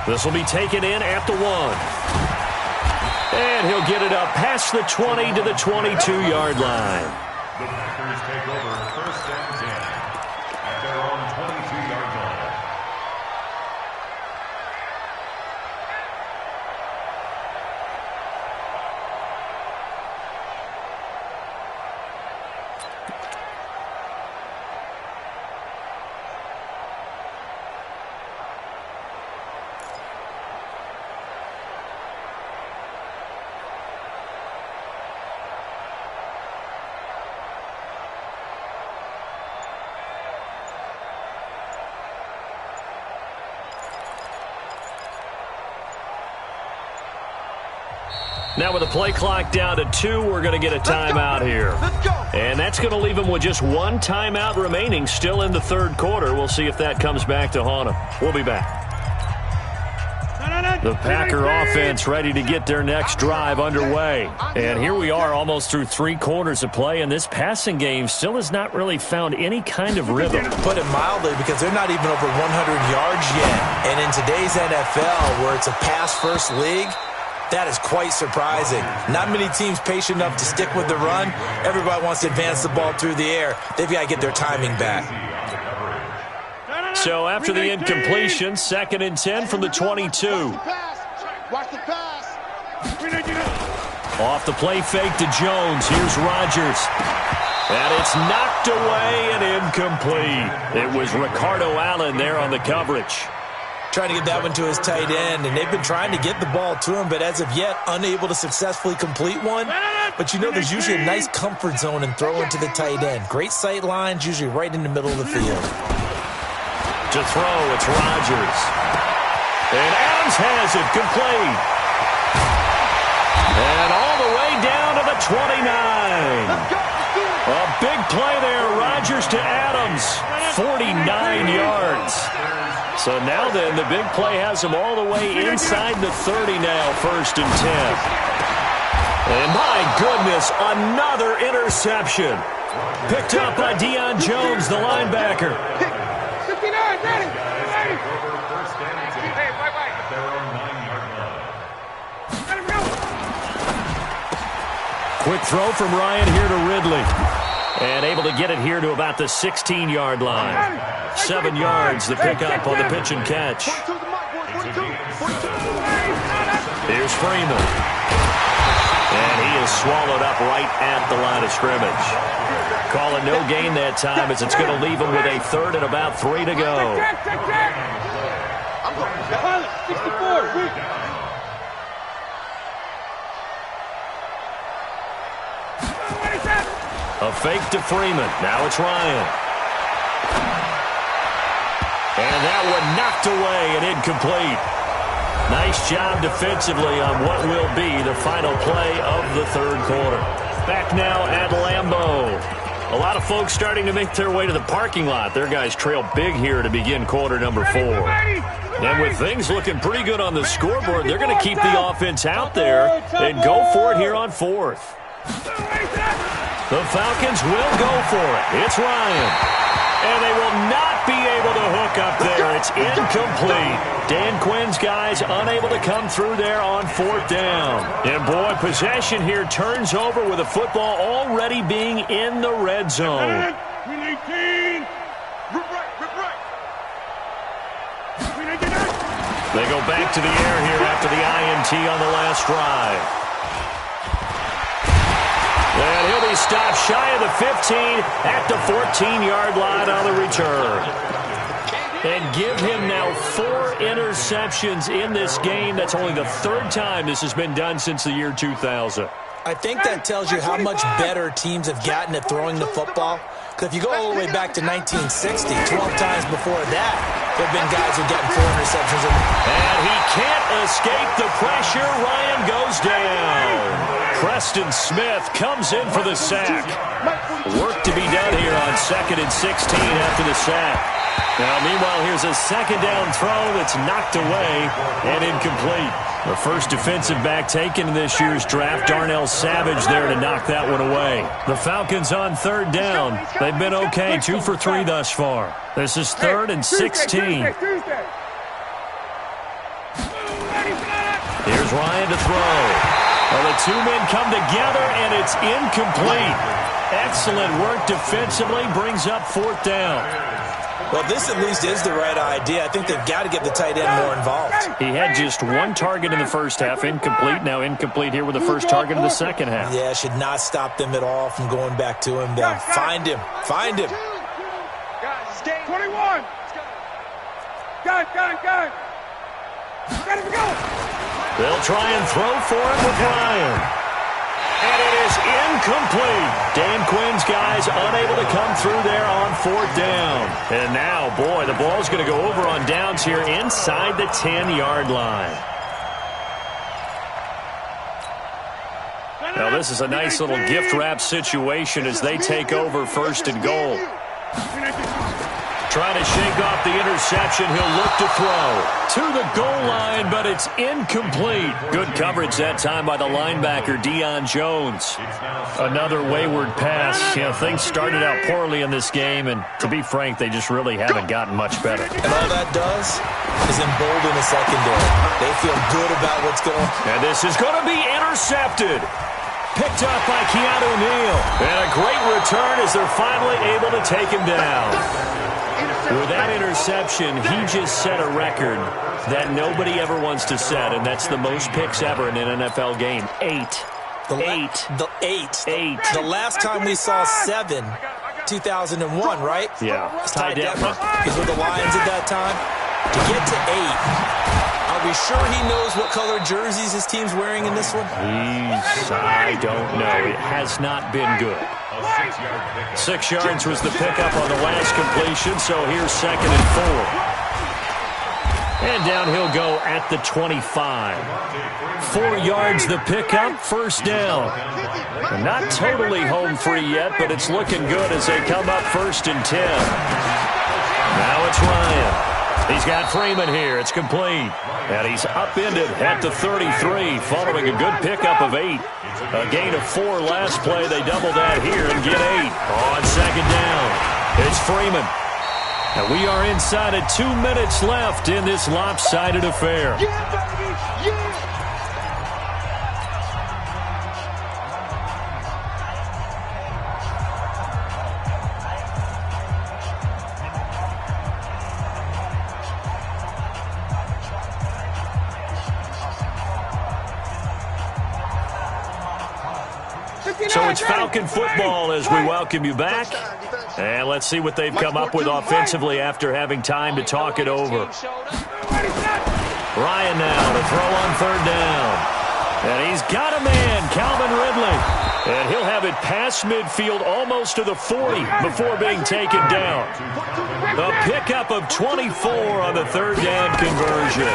This will be taken in at the 1. And he'll get it up past the 20 to the 22-yard line. The Packers take over 1st and 10 at their own 22-yard line. Now with the play clock down to 2, we're going to get a timeout here. And that's going to leave them with just 1 timeout remaining still in the 3rd quarter. We'll see if that comes back to haunt them. We'll be back. The Packer offense ready to get their next drive underway. And here we are almost through 3 quarters of play, and this passing game still has not really found any kind of rhythm. Put it mildly, because they're not even over 100 yards yet. And in today's NFL, where it's a pass-first league, that is quite surprising. Not many teams patient enough to stick with the run. Everybody wants to advance the ball through the air. They've got to get their timing back. So after the incompletion, 2nd and 10 from the 22. Watch the pass. Off the play fake to Jones. Here's Rodgers. And it's knocked away and incomplete. It was Ricardo Allen there on the coverage. Trying to get that one to his tight end, and they've been trying to get the ball to him, but as of yet, unable to successfully complete one. But you know there's usually a nice comfort zone in throwing to the tight end. Great sight lines, usually right in the middle of the field. To throw, it's Rodgers. And Adams has it complete. And all the way down to the 29. A big play there, Rodgers to Adams. 49 yards. So now then, the big play has him all the way inside the 30 now, 1st and 10. And my goodness, another interception. Picked up by Deion Jones, the linebacker. 59, ready. Quick throw from Ryan here to Ridley. And able to get it here to about the 16-yard line. 7 yards, the pickup on the pitch and catch. Here's Freeman. And he is swallowed up right at the line of scrimmage. Calling no gain that time as it's going to leave him with a 3rd and about 3 to go. A fake to Freeman. Now it's Ryan. And that one knocked away and incomplete. Nice job defensively on what will be the final play of the 3rd quarter. Back now at Lambeau. A lot of folks starting to make their way to the parking lot. Their guys trail big here to begin quarter number 4. And with things looking pretty good on the scoreboard, they're going to keep the offense out there and go for it here on 4th. The Falcons will go for it. It's Ryan. And they will not be able to hook up there. It's incomplete. Dan Quinn's guys unable to come through there on 4th down. And boy, possession here turns over with the football already being in the red zone. They go back to the air here after the INT on the last drive. And he'll be stopped shy of the 15 at the 14-yard line on the return. And give him now 4 interceptions in this game. That's only the 3rd time this has been done since the year 2000. I think that tells you how much better teams have gotten at throwing the football. Because if you go all the way back to 1960, 12 times before that, there have been guys who have gotten 4 interceptions. And he can't escape the pressure. Ryan goes down. Preston Smith comes in for the sack. Work to be done here on 2nd and 16 after the sack. Now, meanwhile, here's a 2nd down throw that's knocked away and incomplete. The first defensive back taken in this year's draft, Darnell Savage there to knock that one away. The Falcons on 3rd down. They've been okay, 2 for 3 thus far. This is 3rd and 16. Here's Ryan to throw. Well, the two men come together, and it's incomplete. Excellent work defensively, brings up fourth down. Well, this at least is the right idea. I think they've got to get the tight end more involved. He had just one target in the first half, incomplete. Now incomplete here with the first target in the second half. Yeah, should not stop them at all from going back to him. Find him. Find him. Guys, it's game 21. Got it. Ready to go. They'll try and throw for him with Ryan. And it is incomplete. Dan Quinn's guys unable to come through there on fourth down. And now, boy, the ball's going to go over on downs here inside the 10-yard line. Now, this is a nice little gift-wrap situation as they take over first and goal. Trying to shake off the interception. He'll look to throw to the goal line, but it's incomplete. Good coverage that time by the linebacker, Deion Jones. Another wayward pass. You know, things started out poorly in this game, and to be frank, they just really haven't gotten much better. And all that does is embolden the secondary. They feel good about what's going on. And this is going to be intercepted. Picked up by Keanu Neal. And a great return as they're finally able to take him down. With that interception, he just set a record that nobody ever wants to set, and that's the most picks ever in an NFL game. 8. The last time we saw 7, 2001, right? Yeah. Ty Detmer is with the Lions at that time. To get to 8, are we sure he knows what color jerseys his team's wearing in this one? I don't know. It has not been good. 6 yards was the pickup on the last completion, so here's 2nd and 4. And down he'll go at the 25. 4 yards the pickup, first down. Not totally home free yet, but it's looking good as they come up 1st and 10. Now it's Ryan. He's got Freeman here. It's complete. And he's upended at the 33 following a good pickup of 8. A gain of 4 last play. They double that here and get 8 on 2nd down. It's Freeman. And we are inside of 2 minutes left in this lopsided affair. Yeah, baby. Yeah. So it's Falcon football as we welcome you back. And let's see what they've come up with offensively after having time to talk it over. Ryan now to throw on 3rd down. And he's got a man, Calvin Ridley. And he'll have it past midfield almost to the 40 before being taken down. A pickup of 24 on the 3rd down conversion.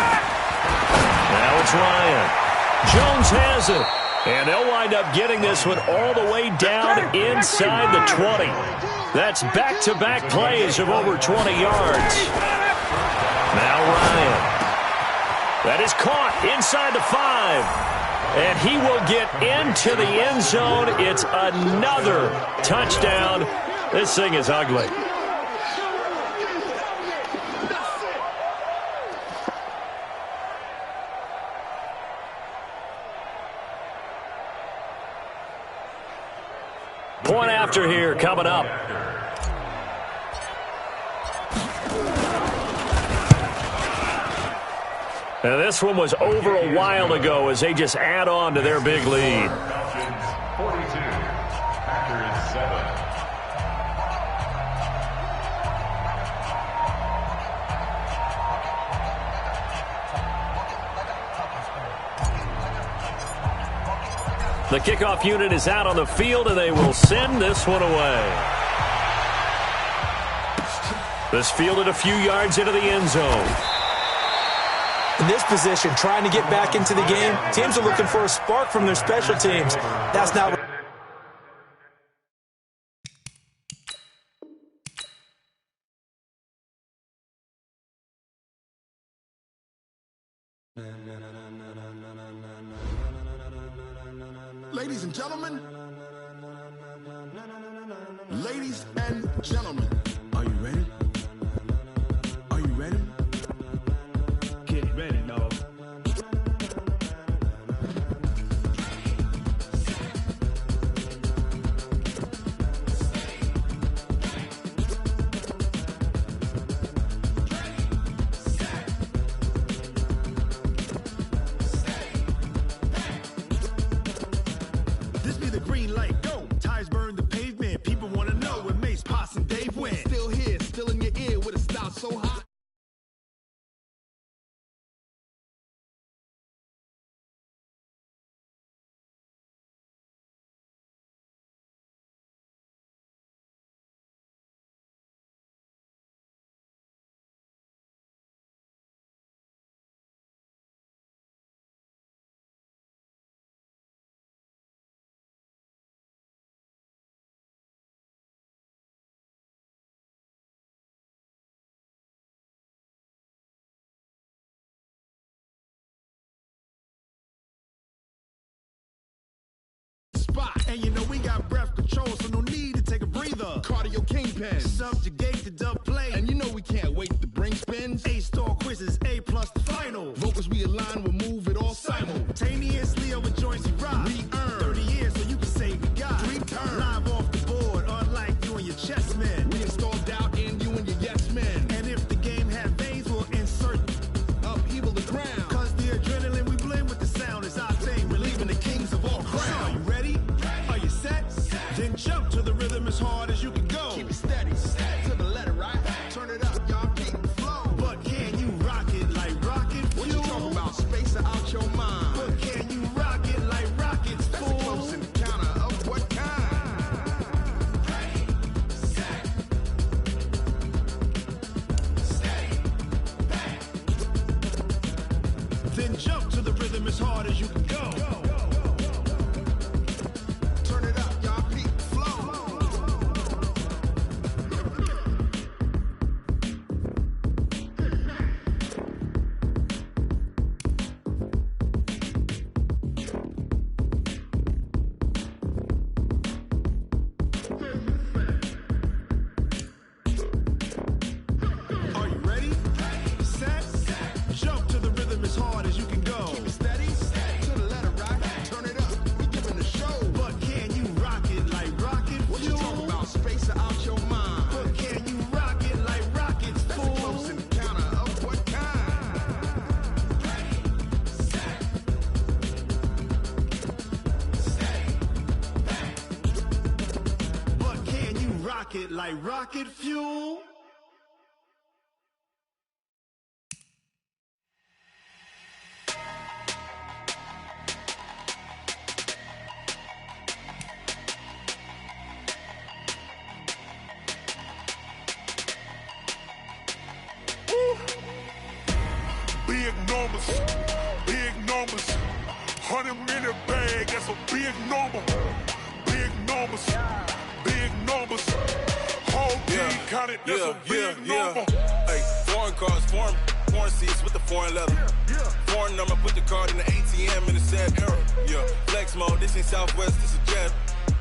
Now it's Ryan. Jones has it. And they'll wind up getting this one all the way down inside the 20. That's back-to-back plays of over 20 yards. Now Ryan. That is caught inside the 5. And he will get into the end zone. It's another touchdown. This thing is ugly. Point after here coming up. Now this one was over a while ago as they just add on to their big lead. 42, Packers 7. The kickoff unit is out on the field, and they will send this one away. This fielded a few yards into the end zone. In this position, trying to get back into the game, teams are looking for a spark from their special teams. That's not what... Ladies and gentlemen, are you ready? Are you ready? Get ready, dog. so hot. And you know we got breath control, so no need to take a breather. Cardio kingpin, subjugate the dub play. And you know we can't wait to bring spins. A-star quizzes, A+ the final. Vocals we align, we'll move it all simultaneously over joints you rock. We earn 30 years, so you can say we got 3 turns. Live off the board, unlike you and your chess men. We install doubt in you and your yes men. And if the game had veins, we'll insert upheaval the ground. Cause the adrenaline we blend with the sound is our thing, relieving the kings of all crowns. So are you ready? Are you set? Then jump to the rhythm as hard as you can go. Keep it steady, to the letter, right? Turn it up, y'all keep the flow. But can you rock it like rocket fuel? What you talking about? Space out your mind. But can you rock it like rockets, fool? That's a close encounter of what kind? Ready, set, steady, back. Then jump to the rhythm as hard as you can go. Turn it up, y'all peak flow. Are you ready? Set, jump to the rhythm as hard as you can go. Keep it steady, to the letter, right? Turn it up, we giving the show. But can you rock it like rocket fuel? What you talking about? Space out your mind. But can you rock it like rockets, fool? That's a close encounter of what kind? Ready, set, steady, back. But can you rock it like rocket fuel? Big numbers, 100-minute bag, that's a big number. Big numbers, whole team counted, that's a big number. Hey, foreign cars, foreign seats with the foreign leather. Foreign number, put the card in the ATM in the sad era. Yeah, flex mode, this ain't Southwest, this a jet.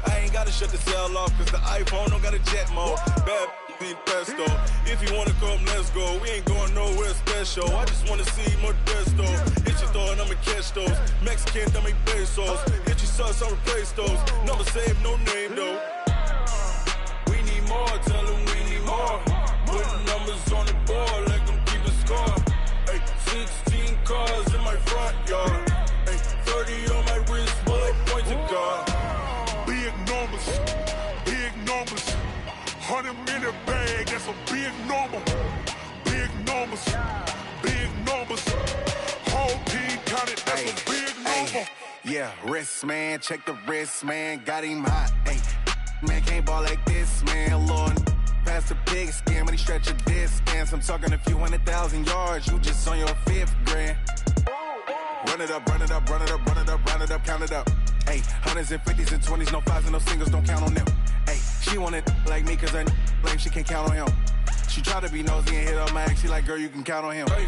I ain't gotta shut the cell off, cause the iPhone don't got a jet mode. Bad ain't pesto. If you wanna come, let's go. We ain't going nowhere special. I just wanna see Modesto. Hit your thought, I'ma catch those. Mexican, I make pesos. Hit your sus, I'll replace those. Number saved, no name though. We need more, tell them we need more. Putting numbers on the board like I'm keeping score. Hey, 16 cars in my front yard. Hey, 30 on my wrist, bullet point to God. Big numbers, 100-minute bag, that's a big number. Big numbers, whole team counted, that's a big number. Yeah, wrist man, check the wrist man, got him hot. Ay, man can't ball like this, man. Lord, past the pig skin, but he stretch a distance. I'm talking a few 100,000 yards, you just on your 5th grand. Run it up, count it up. Ay, hundreds and 50s and 20s, no 5s and no singles, don't count on them. Ay, she want it like me, cause her blame, she can't count on him. She try to be nosy and hit up my ex, she like, girl, you can count on him. Hey,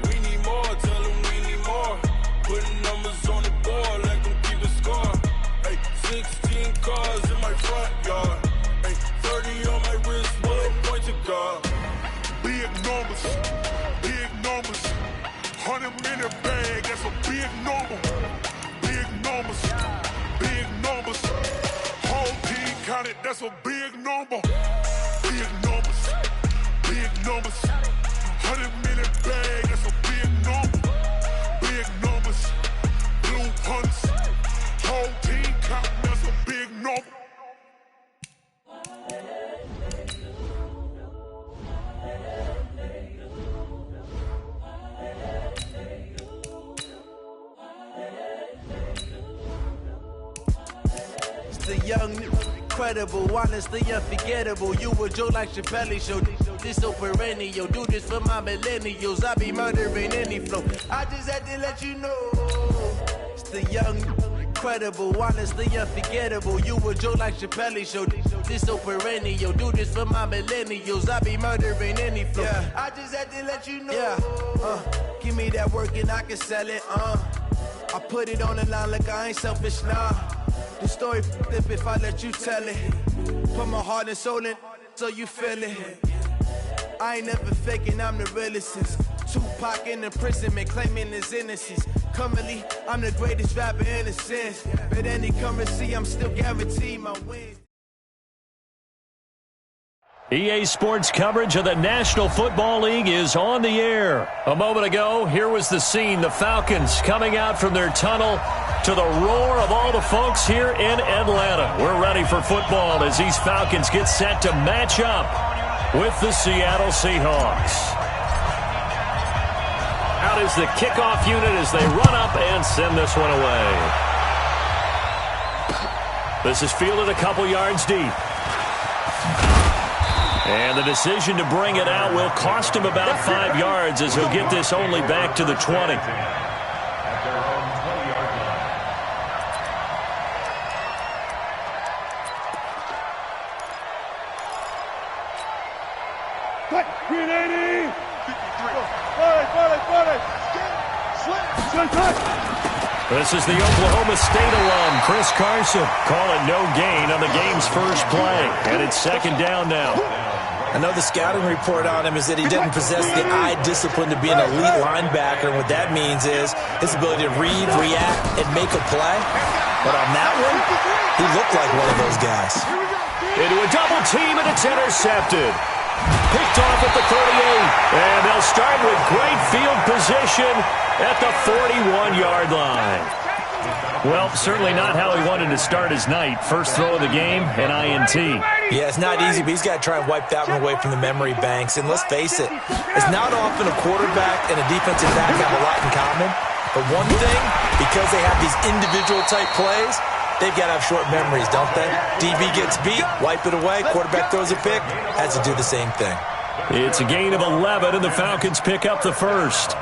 we need more, tell them we need more. Putting numbers on the board like I'm keeping score. Hey, 16 cars in my front yard. Hey, 30 on my wrist, bullet point to God. Big numbers, 100-minute bag, that's a big number. Big numbers, whole team counted, that's a big number. Big numbers, 100-minute bag, that's a big number. Big numbers, blue hunts, whole team counting, that's a big number. young, incredible, honestly unforgettable. You a joke like Chappelle Show. This so perennial. Do this for my millennials. I be murdering any flow. I just had to let you know. It's the young, incredible, honestly unforgettable. You a joke like Chappelle Show. This so perennial. Do this for my millennials. I be murdering any flow. Yeah. I just had to let you know. Yeah. Give me that work and I can sell it. I put it on the line like I ain't selfish, nah. The story flip if I let you tell it. Put my heart and soul in so you feel it. I ain't never faking, I'm the realest since Tupac in imprisonment, claiming his innocence. Currently, I'm the greatest rapper in a sense. But any currency, I'm still guaranteed my win. EA Sports coverage of the National Football League is on the air. A moment ago, here was the scene. The Falcons coming out from their tunnel to the roar of all the folks here in Atlanta. We're ready for football as these Falcons get set to match up with the Seattle Seahawks. Out is the kickoff unit as they run up and send this one away. This is fielded a couple yards deep. And the decision to bring it out will cost him about 5 yards as he'll get this only back to the 20. This is the Oklahoma State alum, Chris Carson, calling no gain on the game's first play. And it's second down now. I know the scouting report on him is that he didn't possess the eye discipline to be an elite linebacker. And what that means is his ability to read, react, and make a play. But on that one, he looked like one of those guys. Into a double team, and it's intercepted. Picked off at the 38. And they'll start with great field position at the 41-yard line. Well, certainly not how he wanted to start his night. First throw of the game, an INT. Yeah, it's not easy, but he's got to try and wipe that one away from the memory banks. And let's face it, it's not often a quarterback and a defensive back have a lot in common. But one thing, because they have these individual-type plays, they've got to have short memories, don't they? DB gets beat, wipe it away. Quarterback throws a pick, has to do the same thing. It's a gain of 11, and the Falcons pick up the first.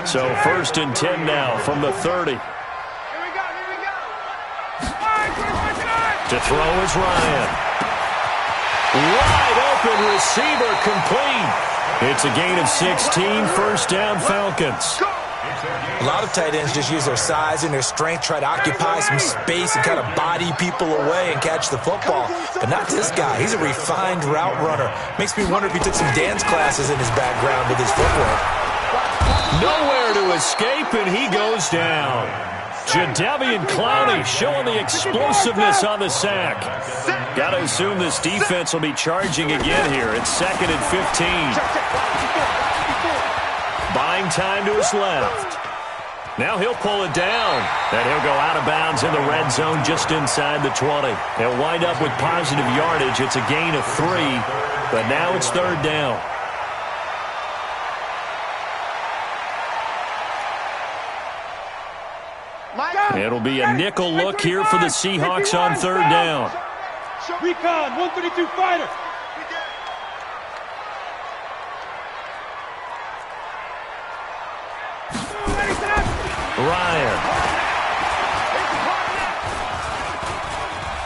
So first and 10 now from the 30. Here we go. To throw is Ryan. Wide open receiver complete. It's a gain of 16, first down Falcons. A lot of tight ends just use their size and their strength, try to occupy some space and kind of body people away and catch the football. But not this guy. He's a refined route runner. Makes me wonder if he took some dance classes in his background with his footwork. Nowhere to escape, and he goes down. Jadeveon Clowney showing the explosiveness on the sack. Got to assume this defense will be charging again here. It's second and 15. Buying time to his left. Now he'll pull it down. And he'll go out of bounds in the red zone just inside the 20. He'll wind up with positive yardage. It's a gain of 3, but now it's third down. It'll be a nickel look here for the Seahawks on third down. Recon, 132 fighter. Ryan.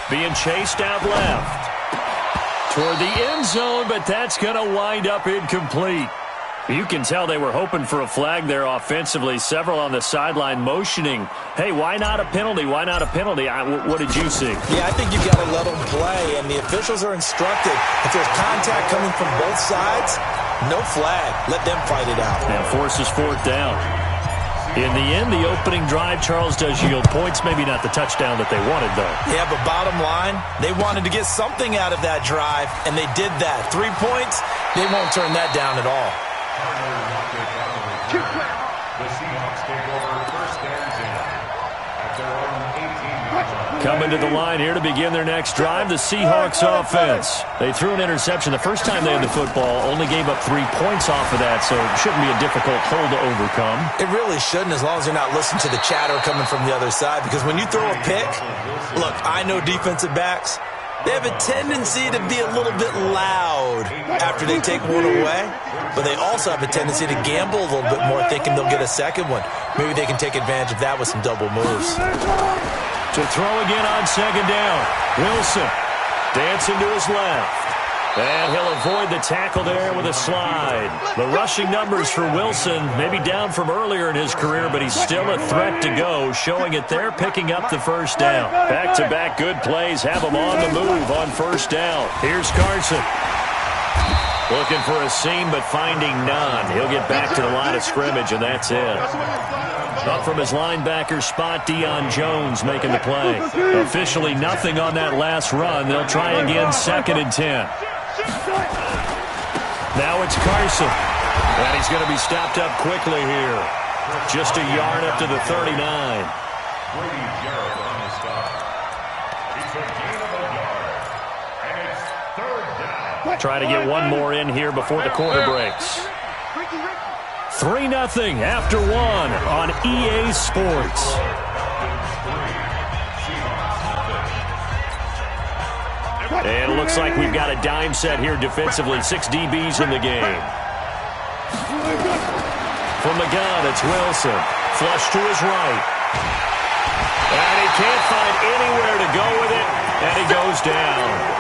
Being chased out left. Toward the end zone, but that's going to wind up incomplete. You can tell they were hoping for a flag there offensively. Several on the sideline motioning, hey, why not a penalty? Why not a penalty? What did you see? Yeah, I think you've got to let them play, and the officials are instructed. If there's contact coming from both sides, no flag. Let them fight it out. And forces fourth down. In the end, the opening drive, Charles, does yield points. Maybe not the touchdown that they wanted, though. Yeah, but bottom line, they wanted to get something out of that drive, and they did that. 3 points, they won't turn that down at all. The Seahawks take over first and 10 at their own 18-yard line. Coming to the line here to begin their next drive, the Seahawks offense. They threw an interception the first time they had the football, only gave up 3 points off of that, so it shouldn't be a difficult hole to overcome. It really shouldn't, as long as they're not listening to the chatter coming from the other side, because when you throw a pick, look, I know defensive backs, they have a tendency to be a little bit loud after they take one away, but they also have a tendency to gamble a little bit more, thinking they'll get a second one. Maybe they can take advantage of that with some double moves. To throw again on second down. Wilson dancing to his left. And he'll avoid the tackle there with a slide. The rushing numbers for Wilson maybe down from earlier in his career, but he's still a threat to go, showing it there, picking up the first down. Back-to-back good plays have him on the move on first down. Here's Carson. Looking for a seam, but finding none. He'll get back to the line of scrimmage, and that's it. Up from his linebacker spot, Deion Jones making the play. Officially nothing on that last run. They'll try again, 2nd and 10. Now it's Carson. And he's going to be stopped up quickly here. Just a yard up to the 39. Try to get one more in here before the quarter breaks. 3-0 after 1 on EA Sports. And it looks like we've got a dime set here defensively. 6 DBs in the game. From the gun, it's Wilson. Flush to his right. And he can't find anywhere to go with it. And he goes down.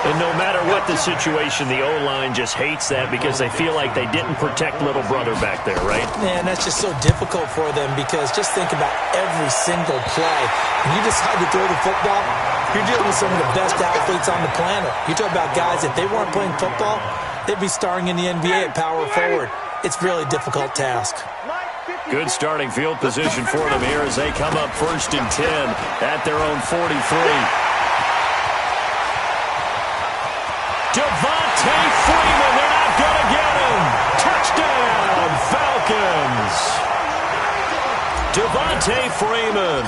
And no matter what the situation, the O-line just hates that because they feel like they didn't protect little brother back there, right? Man, that's just so difficult for them because just think about every single play. When you decide to throw the football, you're dealing with some of the best athletes on the planet. You talk about guys, if they weren't playing football, they'd be starring in the NBA at power forward. It's really a difficult task. Good starting field position for them here as they come up 1st and 10 at their own 43. Devontae Freeman, they're not going to get him. Touchdown, Falcons. Devontae Freeman,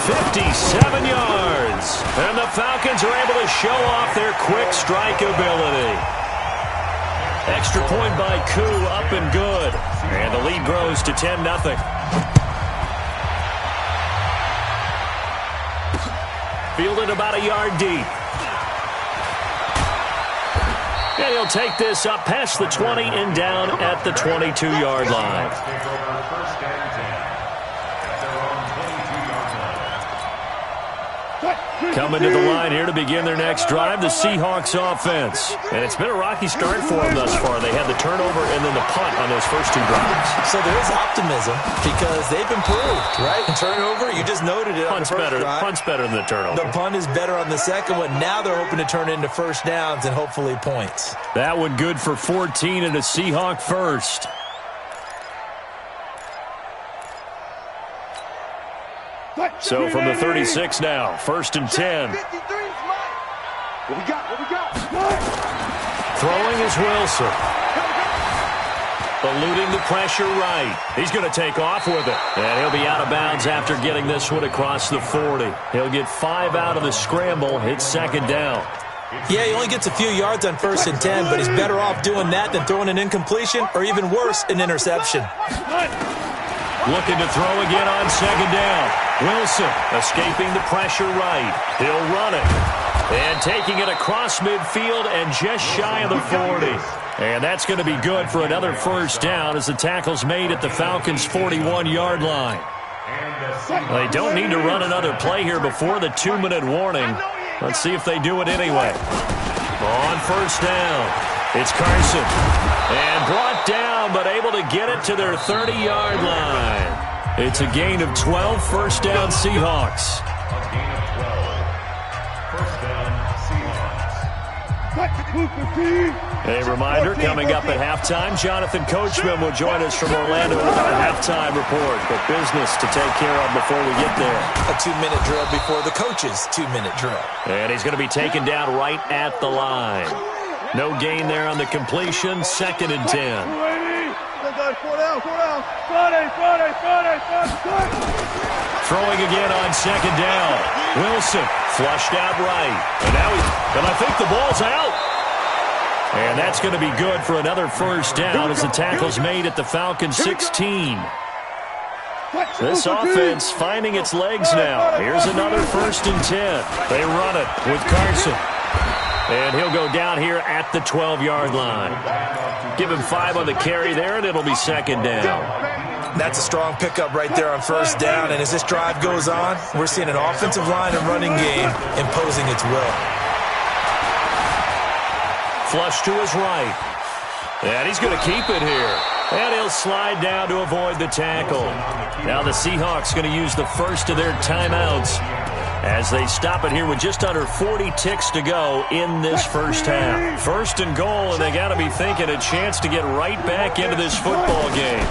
57 yards. And the Falcons are able to show off their quick strike ability. Extra point by Koo, up and good. And the lead grows to 10-0. Fielded about a yard deep. And he'll take this up past the 20 and down at the 22-yard line. Coming to the line here to begin their next drive, the Seahawks offense. And it's been a rocky start for them thus far. They had the turnover and then the punt on those first 2 drives. So there is optimism because they've improved, right? Turnover, you just noted it. Punt's better than the turnover. The punt is better on the second one. Now they're hoping to turn into first downs and hopefully points. That one good for 14 and a Seahawk first. So from the 36 now, 1st and 10. What we got? Throwing is Wilson. Eluding the pressure right. He's going to take off with it. And he'll be out of bounds after getting this one across the 40. He'll get 5 out of the scramble. Hits 2nd down. Yeah, he only gets a few yards on 1st and 10, but he's better off doing that than throwing an incompletion or even worse, an interception. Looking to throw again on 2nd down. Wilson escaping the pressure right. He'll run it. And taking it across midfield and just shy of the 40. And that's going to be good for another first down as the tackle's made at the Falcons' 41-yard line. They don't need to run another play here before the 2-minute warning. Let's see if they do it anyway. On first down, it's Carson. And brought down, but able to get it to their 30-yard line. It's a gain of 12, first down Seahawks. A gain of 12. First down, Seahawks. A reminder, coming up at halftime, Jonathan Coachman will join us from Orlando with our halftime report. But business to take care of before we get there. A 2-minute drill before the coach's 2-minute drill. And he's going to be taken down right at the line. No gain there on the completion, 2nd and 10. Throwing again on second down. Wilson flushed out right. And I think the ball's out. And that's going to be good for another first down as the tackle's made at the Falcons' 16. This offense finding its legs now. Here's another 1st and 10. They run it with Carson. And he'll go down here at the 12-yard line. Give him 5 on the carry there, and it'll be second down. That's a strong pickup right there on first down. And as this drive goes on, we're seeing an offensive line and running game imposing its will. Flush to his right. And he's going to keep it here. And he'll slide down to avoid the tackle. Now the Seahawks going to use the first of their timeouts as they stop it here with just under 40 ticks to go in this first half. 1st and goal, and they got to be thinking a chance to get right back into this football game.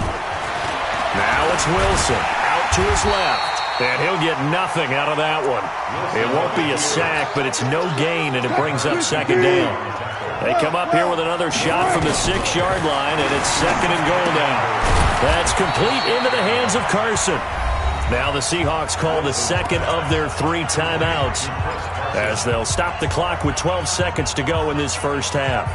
Now it's Wilson out to his left, and he'll get nothing out of that one. It won't be a sack, but it's no gain, and it brings up second down. They come up here with another shot from the 6-yard line, and it's 2nd and goal now. That's complete into the hands of Carson. Now the Seahawks call the second of their 3 timeouts as they'll stop the clock with 12 seconds to go in this first half.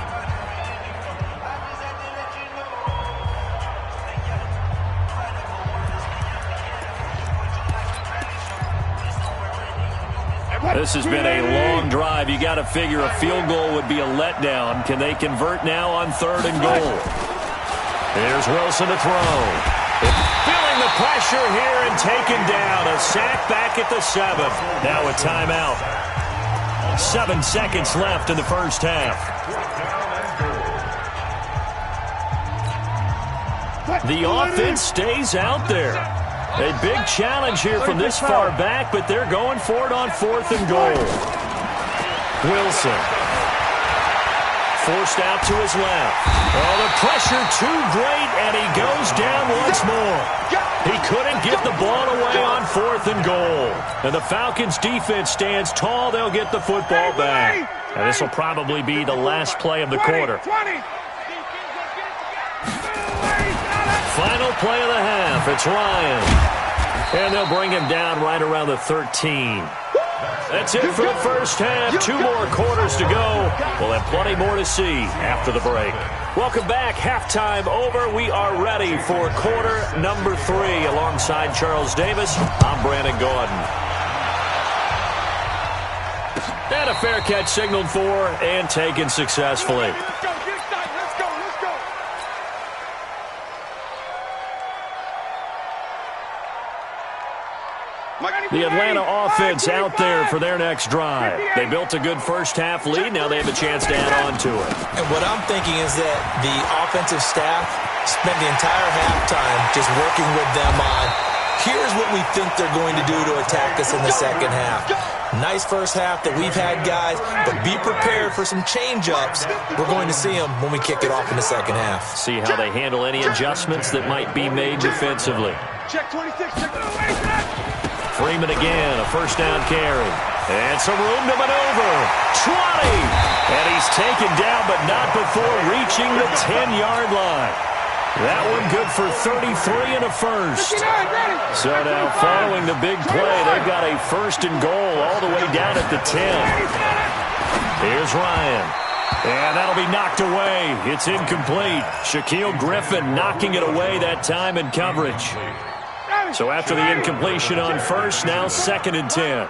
This has been a long drive. You got to figure a field goal would be a letdown. Can they convert now on 3rd and goal? Here's Wilson to throw. Feeling the pressure here and taken down. A sack back at the 7. Now a timeout. 7 seconds left in the first half. The offense stays out there. A big challenge here from this far back, but they're going for it on 4th and goal. Wilson. Forced out to his left. Oh, the pressure too great, and he goes down once more. He couldn't get the ball away on 4th and goal. And the Falcons' defense stands tall. They'll get the football back. And this will probably be the last play of the quarter. Final play of the half. It's Ryan. And they'll bring him down right around the 13. That's it for the first half. 2 more quarters to go. We'll have plenty more to see after the break. Welcome back. Halftime over. We are ready for quarter number 3. Alongside Charles Davis, I'm Brandon Gordon. And a fair catch signaled for and taken successfully. The Atlanta offense out there for their next drive. They built a good first half lead. Now they have a chance to add on to it. And what I'm thinking is that the offensive staff spent the entire halftime just working with them on, here's what we think they're going to do to attack us in the second half. Nice first half that we've had, guys, but be prepared for some change-ups. We're going to see them when we kick it off in the second half. See how they handle any adjustments that might be made defensively. Check 26. Freeman again, a first down carry. And some room to maneuver. 20! And he's taken down, but not before reaching the 10-yard line. That one good for 33 and a first. So now following the big play, they've got a 1st and goal all the way down at the 10. Here's Ryan. And that'll be knocked away. It's incomplete. Shaquille Griffin knocking it away that time in coverage. So after the incompletion on first, now 2nd and 10.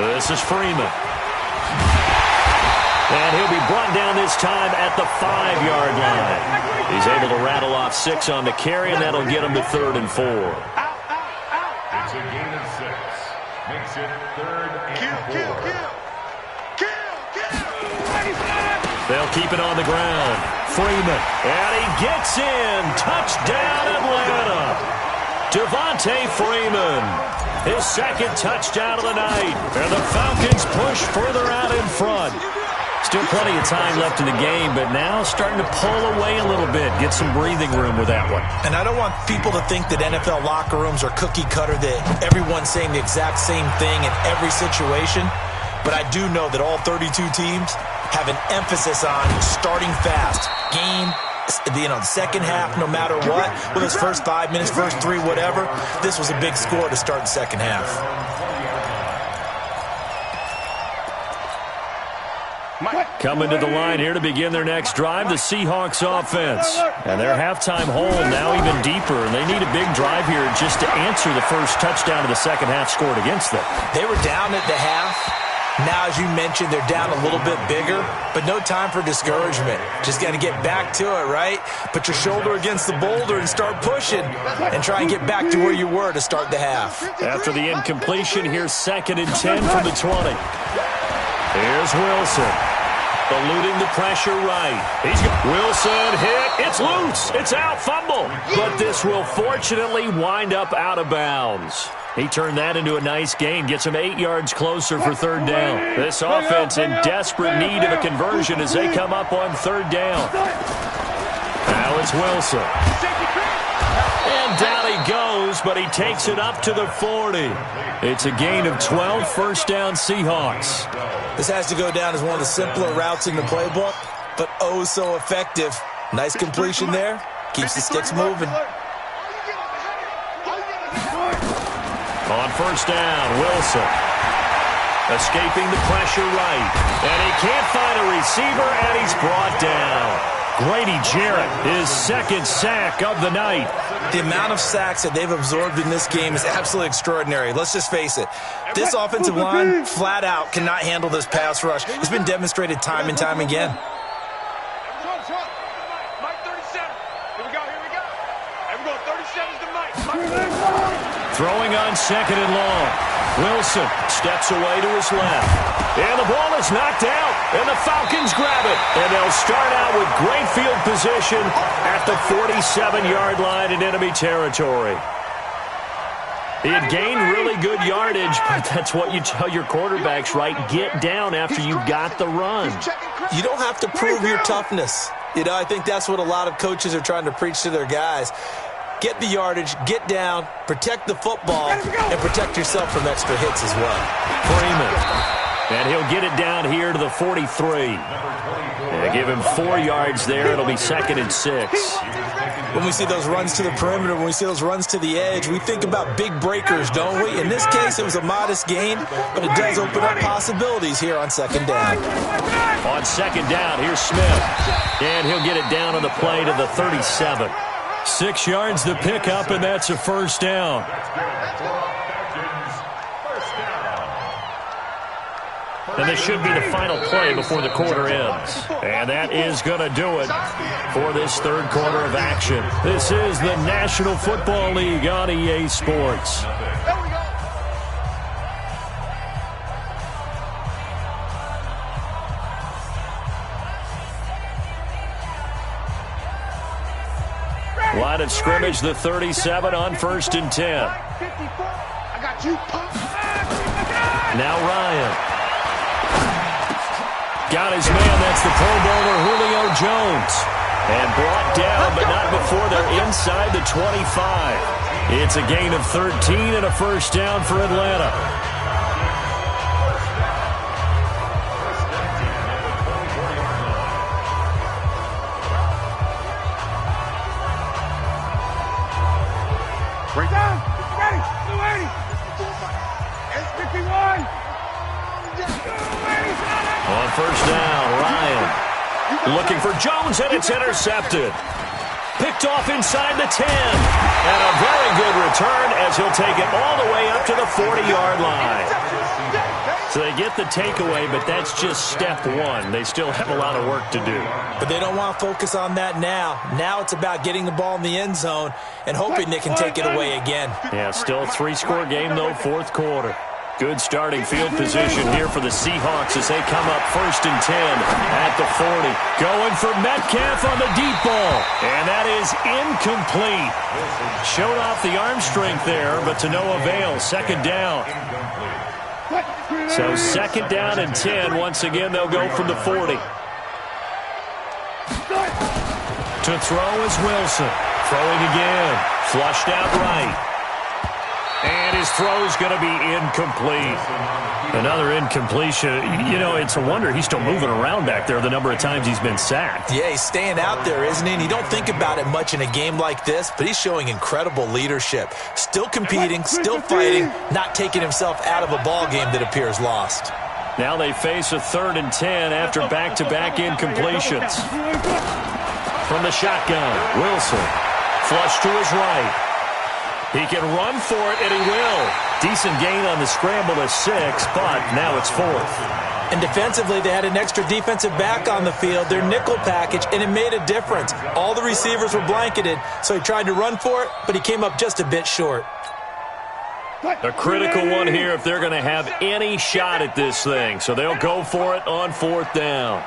This is Freeman. And he'll be brought down this time at the 5-yard line. He's able to rattle off 6 on the carry, and that'll get him to 3rd and 4. It's a gain of 6. Makes it 3rd and 4. They'll keep it on the ground. Freeman. And he gets in. Touchdown, Atlanta. Devontae Freeman. His 2nd touchdown of the night. And the Falcons push further out in front. Still plenty of time left in the game, but now starting to pull away a little bit. Get some breathing room with that one. And I don't want people to think that NFL locker rooms are cookie cutter, that everyone's saying the exact same thing in every situation. But I do know that all 32 teams have an emphasis on starting fast. Game, the second half, no matter what, with his first 5 minutes, first 3, whatever, this was a big score to start the second half. Coming to the line here to begin their next drive, the Seahawks offense. And their halftime hole now even deeper, and they need a big drive here just to answer the first touchdown of the second half scored against them. They were down at the half. Now, as you mentioned, they're down a little bit bigger, but no time for discouragement. Just got to get back to it, right? Put your shoulder against the boulder and start pushing and try and get back to where you were to start the half. After the incompletion, here's 2nd and 10 from the 20. Here's Wilson. Eluding the pressure right. Wilson hit. It's loose. It's out. Fumble. But this will fortunately wind up out of bounds. He turned that into a nice gain. Gets him 8 yards closer for 3rd down. This offense in desperate need of a conversion as they come up on 3rd down. Now it's Wilson. And down he goes, but he takes it up to the 40. It's a gain of 12, 1st down Seahawks. This has to go down as one of the simpler routes in the playbook, but oh so effective. Nice completion there. Keeps the sticks moving. On 1st down, Wilson. Escaping the pressure right. And he can't find a receiver, and he's brought down. Grady Jarrett, his 2nd sack of the night. The amount of sacks that they've absorbed in this game is absolutely extraordinary. Let's just face it. This offensive line, flat out, cannot handle this pass rush. It's been demonstrated time and time again. Mike 37. Here we go. Everyone, 37's the Mike. Throwing on 2nd and long. Wilson steps away to his left. And the ball is knocked out. And the Falcons grab it. And they'll start out with great field position at the 47-yard line in enemy territory. He had gained really good yardage, but that's what you tell your quarterbacks, right? Get down after you got the run. You don't have to prove your toughness. I think that's what a lot of coaches are trying to preach to their guys. Get the yardage, get down, protect the football, and protect yourself from extra hits as well. Freeman. And he'll get it down here to the 43. And give him 4 yards there. It'll be 2nd and 6. When we see those runs to the perimeter, when we see those runs to the edge, we think about big breakers, don't we? In this case, it was a modest gain, but it does open up possibilities here on 2nd down. On 2nd down, here's Smith. And he'll get it down on the play to the 37. 6 yards to pick up, and that's a 1st down. And this should be the final play before the quarter ends. And that is going to do it for this 3rd quarter of action. This is the National Football League on EA Sports. Line of scrimmage, the 37 on 1st and 10. Now Ryan. Got his man, that's the Pro Bowler Julio Jones. And brought down, but not before they're inside the 25. It's a gain of 13 and a 1st down for Atlanta. Break down. Ready. 280. It's 51. On 1st down, Ryan looking for Jones, and it's intercepted. Picked off inside the 10. And a very good return as he'll take it all the way up to the 40-yard line. So they get the takeaway, but that's just step 1. They still have a lot of work to do. But they don't want to focus on that now. Now it's about getting the ball in the end zone and hoping they can take it away again. Yeah, still a 3-score game, though, 4th quarter. Good starting field position here for the Seahawks as they come up 1st and 10 at the 40. Going for Metcalf on the deep ball. And that is incomplete. Showed off the arm strength there, but to no avail. 2nd down. So 2nd down and 10. Once again, they'll go from the 40. To throw is Wilson. Throwing again. Flushed out right. And His throw's going to be incomplete. Another incompletion. You know, it's a wonder he's still moving around back there the number of times he's been sacked. Yeah, he's staying out there, isn't he? And you don't think about it much in a game like this, but he's showing incredible leadership. Still competing, still fighting, not taking himself out of a ball game that appears lost. Now they face a 3rd and 10 after back-to-back incompletions. From the shotgun, Wilson. Flush to his right. He can run for it, and he will. Decent gain on the scramble to 6, but now it's 4th. And defensively, they had an extra defensive back on the field, their nickel package, and it made a difference. All the receivers were blanketed, so he tried to run for it, but he came up just a bit short. A critical one here if they're going to have any shot at this thing. So they'll go for it on 4th down.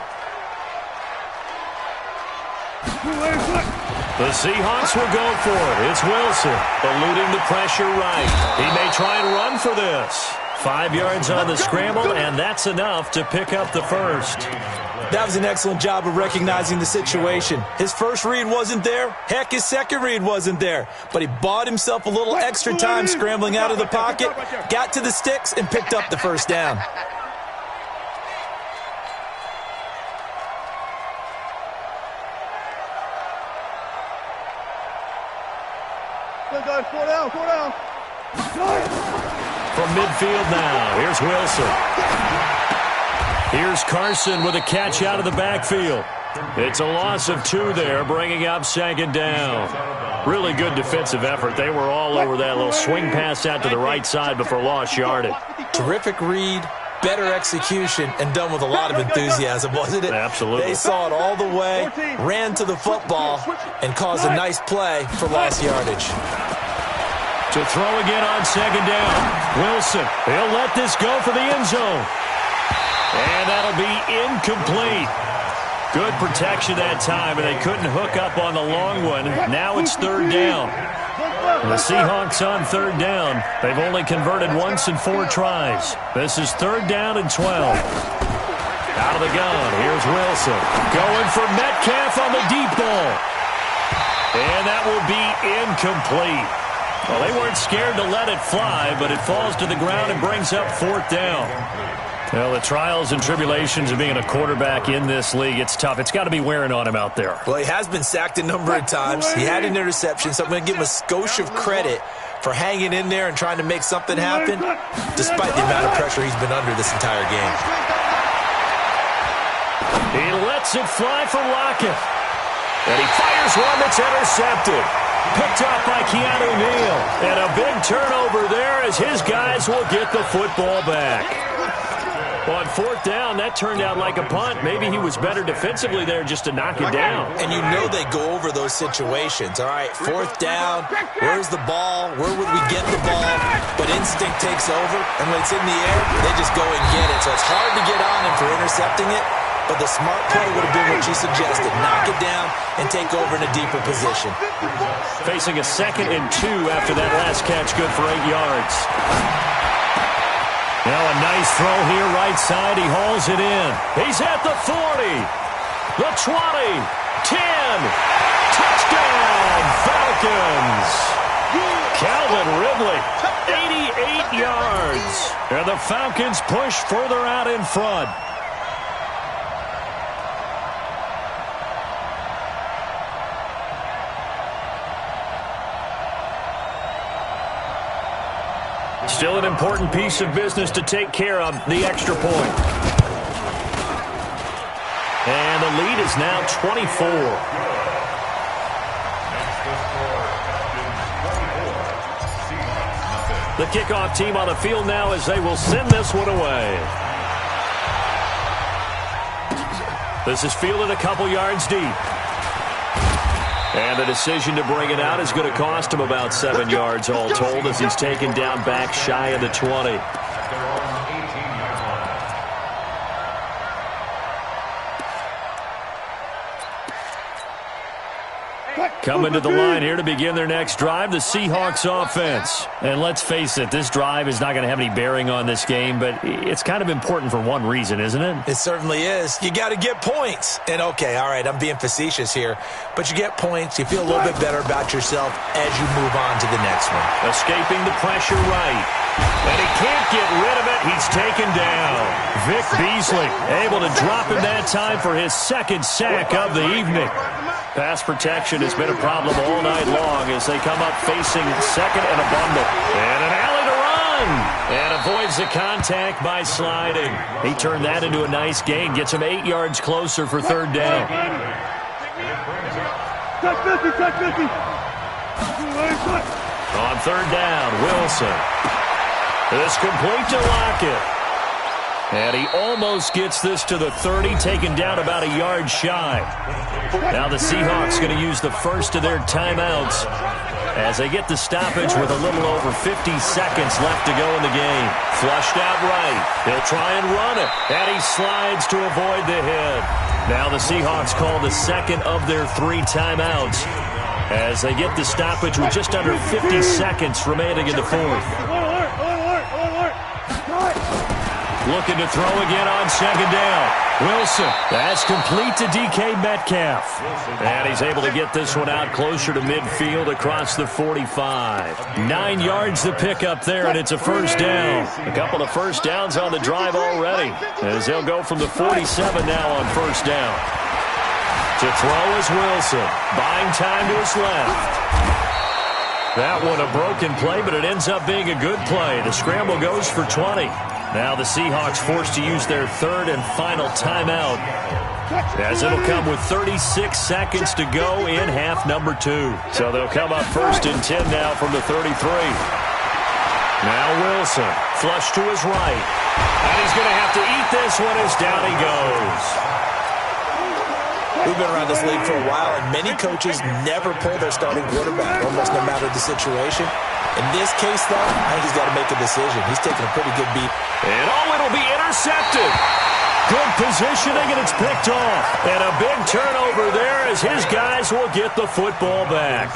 The Seahawks will go for it. It's Wilson, eluding the pressure right. He may try and run for this. 5 yards on the scramble, and that's enough to pick up the first. That was an excellent job of recognizing the situation. His first read wasn't there. Heck, his second read wasn't there. But he bought himself a little extra time scrambling out of the pocket, got to the sticks, and picked up the first down. From midfield now, here's Wilson. Here's Carson with a catch out of the backfield. It's a loss of 2 there, bringing up 2nd down. Really good defensive effort. They were all over that little swing pass out to the right side before lost yardage. Terrific read, better execution, and done with a lot of enthusiasm, wasn't it? Absolutely. They saw it all the way, ran to the football, and caused a nice play for lost yardage. To throw again on 2nd down. Wilson, he'll let this go for the end zone. And that'll be incomplete. Good protection that time, and they couldn't hook up on the long one. Now it's 3rd down. The Seahawks on 3rd down. They've only converted once in 4 tries. This is 3rd down and 12. Out of the gun, here's Wilson. Going for Metcalf on the deep ball. And that will be incomplete. Well, they weren't scared to let it fly, but it falls to the ground and brings up 4th down. Well, the trials and tribulations of being a quarterback in this league, it's tough. It's got to be wearing on him out there. Well, he has been sacked a number of times. He had an interception, so I'm going to give him a skosh of credit for hanging in there and trying to make something happen, despite the amount of pressure he's been under this entire game. He lets it fly for Lockett. And he fires one that's intercepted. Picked up by Keanu Neal. And a big turnover there as his guys will get the football back. On 4th down, that turned out like a punt. Maybe he was better defensively there just to knock it down. And you know they go over those situations. All right, 4th down, where's the ball? Where would we get the ball? But instinct takes over, and when it's in the air, they just go and get it. So it's hard to get on him for intercepting it, but the smart play would have been what you suggested. Knock it down and take over in a deeper position. Facing a 2nd and 2 after that last catch, good for 8 yards. Now a nice throw here, right side. He hauls it in. He's at the 40, the 20, 10. Touchdown, Falcons. Calvin Ridley, 88 yards. And the Falcons push further out in front. Still an important piece of business to take care of, the extra point. And the lead is now 24. The kickoff team on the field now as they will send this one away. This is fielded a couple yards deep. And the decision to bring it out is going to cost him about 7 yards all told as he's taken down back shy of the 20. Coming to the line here to begin their next drive, the Seahawks offense. And let's face it, this drive is not going to have any bearing on this game, but it's kind of important for one reason, isn't it? It certainly is. You got to get points. And, okay, all right, I'm being facetious here, but you get points, you feel a little bit better about yourself as you move on to the next one. Escaping the pressure right. And he can't get rid of it. He's taken down. Vic Beasley able to drop him that time for his second sack of the evening. Pass protection has been a problem all night long as they come up facing second and a bundle. And an alley to run. And avoids the contact by sliding. He turned that into a nice gain. Gets him 8 yards closer for third down. Touch 50, touch 50. On third down, Wilson. It's complete to Lockett. And he almost gets this to the 30, taken down about a yard shy. Now the Seahawks going to use the first of their timeouts as they get the stoppage with a little over 50 seconds left to go in the game. Flushed out right. He'll try and run it. And he slides to avoid the hit. Now the Seahawks call the second of their 3 timeouts as they get the stoppage with just under 50 seconds remaining in the fourth. Looking to throw again on second down. Wilson, that's complete to DK Metcalf. And he's able to get this one out closer to midfield across the 45. 9 yards to pick up there, and it's a first down. A couple of first downs on the drive already, as they'll go from the 47 now on first down. To throw is Wilson, buying time to his left. That one a broken play, but it ends up being a good play. The scramble goes for 20. Now the Seahawks forced to use their third and final timeout, as it'll come with 36 seconds to go in half number 2. So they'll come up first and 10 now from the 33. Now Wilson, flush to his right. And he's going to have to eat this one as down he goes. We've been around this league for a while, and many coaches never pull their starting quarterback, almost no matter the situation. In this case, though, I think he's got to make a decision. He's taking a pretty good beat. And it'll be intercepted. Good positioning, and it's picked off. And a big turnover there as his guys will get the football back.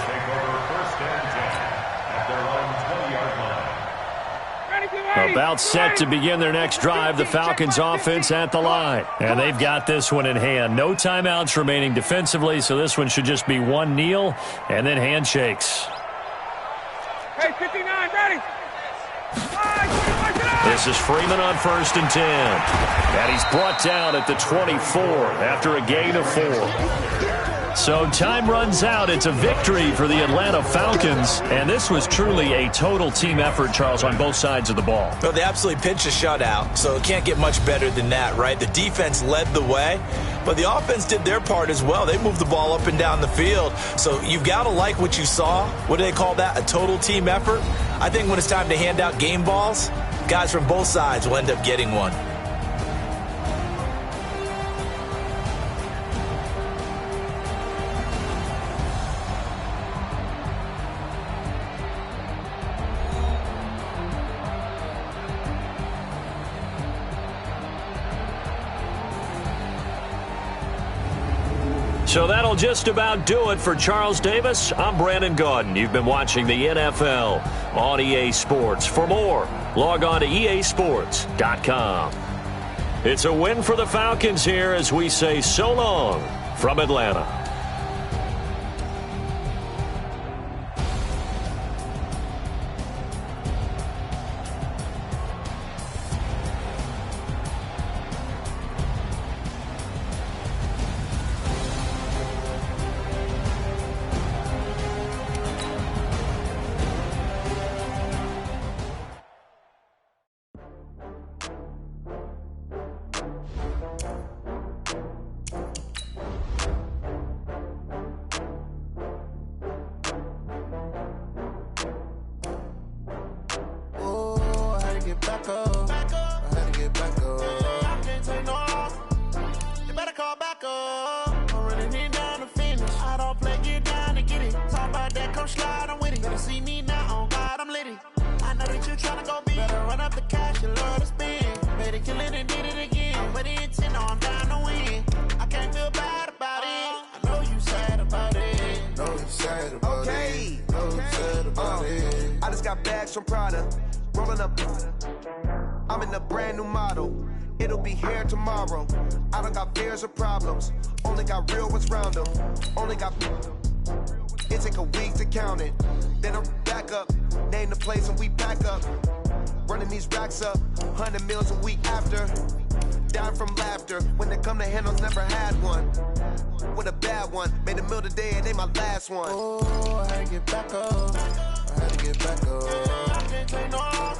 About set to begin their next drive, the Falcons offense at the line. And they've got this one in hand. No timeouts remaining defensively, so this one should just be one kneel and then handshakes. Hey, 59, ready. This is Freeman on first and 10. And he's brought down at the 24 after a gain of 4. So time runs out. It's a victory for the Atlanta Falcons. And this was truly a total team effort, Charles, on both sides of the ball. Well, they absolutely pitched a shutout, so it can't get much better than that, right? The defense led the way, but the offense did their part as well. They moved the ball up and down the field. So you've got to like what you saw. What do they call that? A total team effort? I think when it's time to hand out game balls, guys from both sides will end up getting one. So that'll just about do it for Charles Davis. I'm Brandon Gaudin. You've been watching the NFL on EA Sports. For more, log on to easports.com. It's a win for the Falcons here as we say so long from Atlanta. Know you sad about it. got bags from Prada. Rolling up. I'm in a brand new model. It'll be here tomorrow. I don't got fears or problems. Only got real ones round them. Only got. It take a week to count it. Then I'm back up. Name the place and we back up. Running these racks up. 100 meals a week after. Dying from laughter. When they come to handles, never had one. With a bad one. Made a meal today, it ain't my last one. Oh, I had to get back up. I had to get back up. I can't take no off.